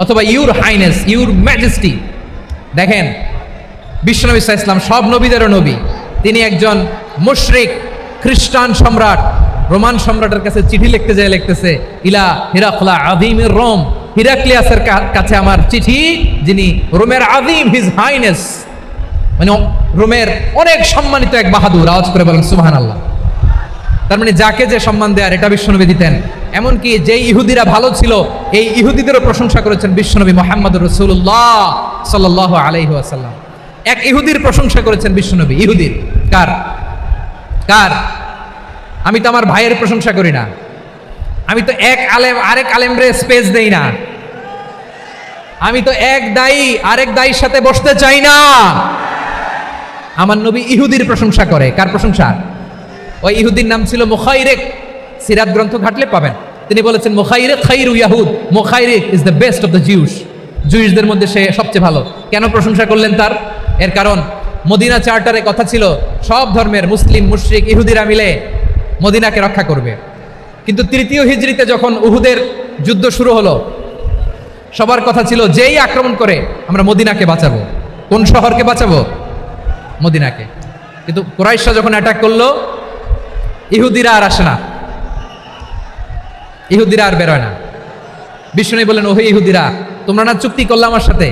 অথবা ইউর হাইনেস, ইউর ম্যাজেস্টি। দেখেন বিশ্বনবী সাল্লাল্লাহু আলাইহি ওয়াসাল্লাম সব নবীদেরও নবী, তিনি একজন মুশরিক খ্রিস্টান সম্রাট রোমান সম্রাটের কাছে চিঠি লিখতে যায়, লিখতেছে ইলা হিরাকলা আযীমির রোম, হিরাক্লিয়াসের কাছে আমার চিঠি, যিনি রোমের আযীম, হিজ হাইনেস মানে রোমের অনেক সম্মানিত এক বাহাদুর। আওয়াজ করে বলেন সুবহানাল্লাহ। তার মানে যাকে যে সম্মান দেয়ার এটা বিশ্বনবী দিতেন। এমনকি যে ইহুদিরা ভালো ছিল, এই ইহুদিদেরও প্রশংসা করেছেন বিশ্বনবী মুহাম্মদুর রাসূলুল্লাহ সাল্লাল্লাহু আলাইহি ওয়াসাল্লাম। এক ইহুদির প্রশংসা করেছেন বিশ্বনবী। ইহুদির কার? আমি তো আমার ভাইয়ের প্রশংসা করি না, আমি তো এক আলেম আরেক আলেমরে স্পেস দেই না। আমি তো এক দায়ী আরেক দায়ীর সাথে বসতে চাই না। আমার নবী ইহুদির প্রশংসা করে। কার প্রশংসা? ওই ইহুদির নাম ছিল মুখাইরেক। সিরাত গ্রন্থ ঘাটলে পাবেন। তিনি বলেছেন মুখাইরেক খাইরু ইয়াহুদ, Mukhayriq is the best of the Jews. জুইশদের মধ্যে সে সবচেয়ে ভালো। কেন প্রশংসা করলেন তার? এর কারণ মদিনা চার্টারে কথা ছিল সব ধর্মের মুসলিম মুশরিক ইহুদিরা মিলে মদিনাকে রক্ষা করবে। কিন্তু তৃতীয় হিজরিতে যখন উহুদের যুদ্ধ শুরু হলো, সবার কথা ছিল যেই আক্রমণ করে আমরা মদিনাকে বাঁচাবো। কোন শহরকে বাঁচাবো? মদিনাকে। কিন্তু কুরাইশরা যখন অ্যাটাক করলো, ইহুদিরা আর আসে না, ইহুদিরা আর বেরোয় না। বিষ্ণু বললেন, ওহে ইহুদিরা, তোমরা না চুক্তি করলে আমার সাথে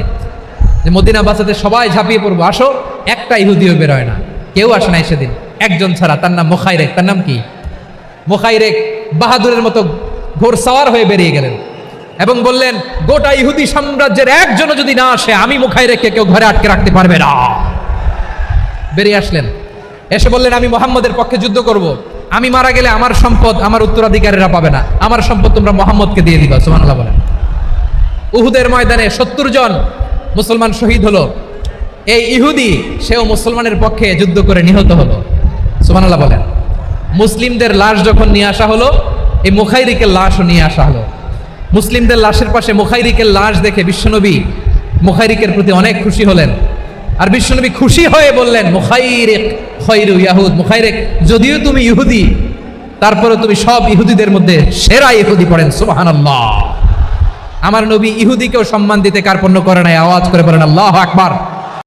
যে মদিনা বাঁচাতে সবাই ঝাঁপিয়ে পড়বো, আসো। একটা ইহুদিও বেরোয় না, কেউ আসে নাই সেদিন, একজন ছাড়া। তার নাম মুখাইরেক। তার নাম কি? মুখাইরেক বাহাদুরের মতো ঘোড়সাওয়ার হয়ে বেরিয়ে গেলেন এবং বললেন, গোটা ইহুদি সাম্রাজ্যের একজনও যদি না আসে, আমি মুখাইরেককে কেউ ঘরে আটকে রাখতে পারবে না। বেরিয়ে আসলেন, এসে বললেন, আমি মুহাম্মদের পক্ষে যুদ্ধ করব। আমি মারা গেলে আমার সম্পদ আমার উত্তরাধিকারীরা পাবে না, আমার সম্পদ তোমরা মুহাম্মদকে দিয়ে দিবা। সুবহানাল্লাহ বলেন। উহুদের ময়দানে 70 জন মুসলমান শহীদ হলো। এই ইহুদি সেও মুসলমানের পক্ষে যুদ্ধ করে নিহত হলো। সুবহানাল্লাহ বলেন। মুসলিমদের লাশ যখন নিয়ে আসা হলো, এই মুখাইরিকের লাশও নিয়ে আসা হলো। মুসলিমদের লাশের পাশে মুখাইরিকের লাশ দেখে বিশ্বনবী মুখাইরিকের প্রতি অনেক খুশি হলেন। আর বিশ্বনবী খুশি হয়ে বললেন, মুখাইরিক খায়রু ইয়াহুদ। মুখাইরিক, যদিও তুমি ইহুদি, তারপরে তুমি সব ইহুদিদের মধ্যে সেরা ইহুদি। পড়েন সুবহানাল্লাহ। আমার নবী ইহুদিকেও সম্মান দিতে কার্পণ্য করে নাই। আওয়াজ করে বলেন আল্লাহু আকবার।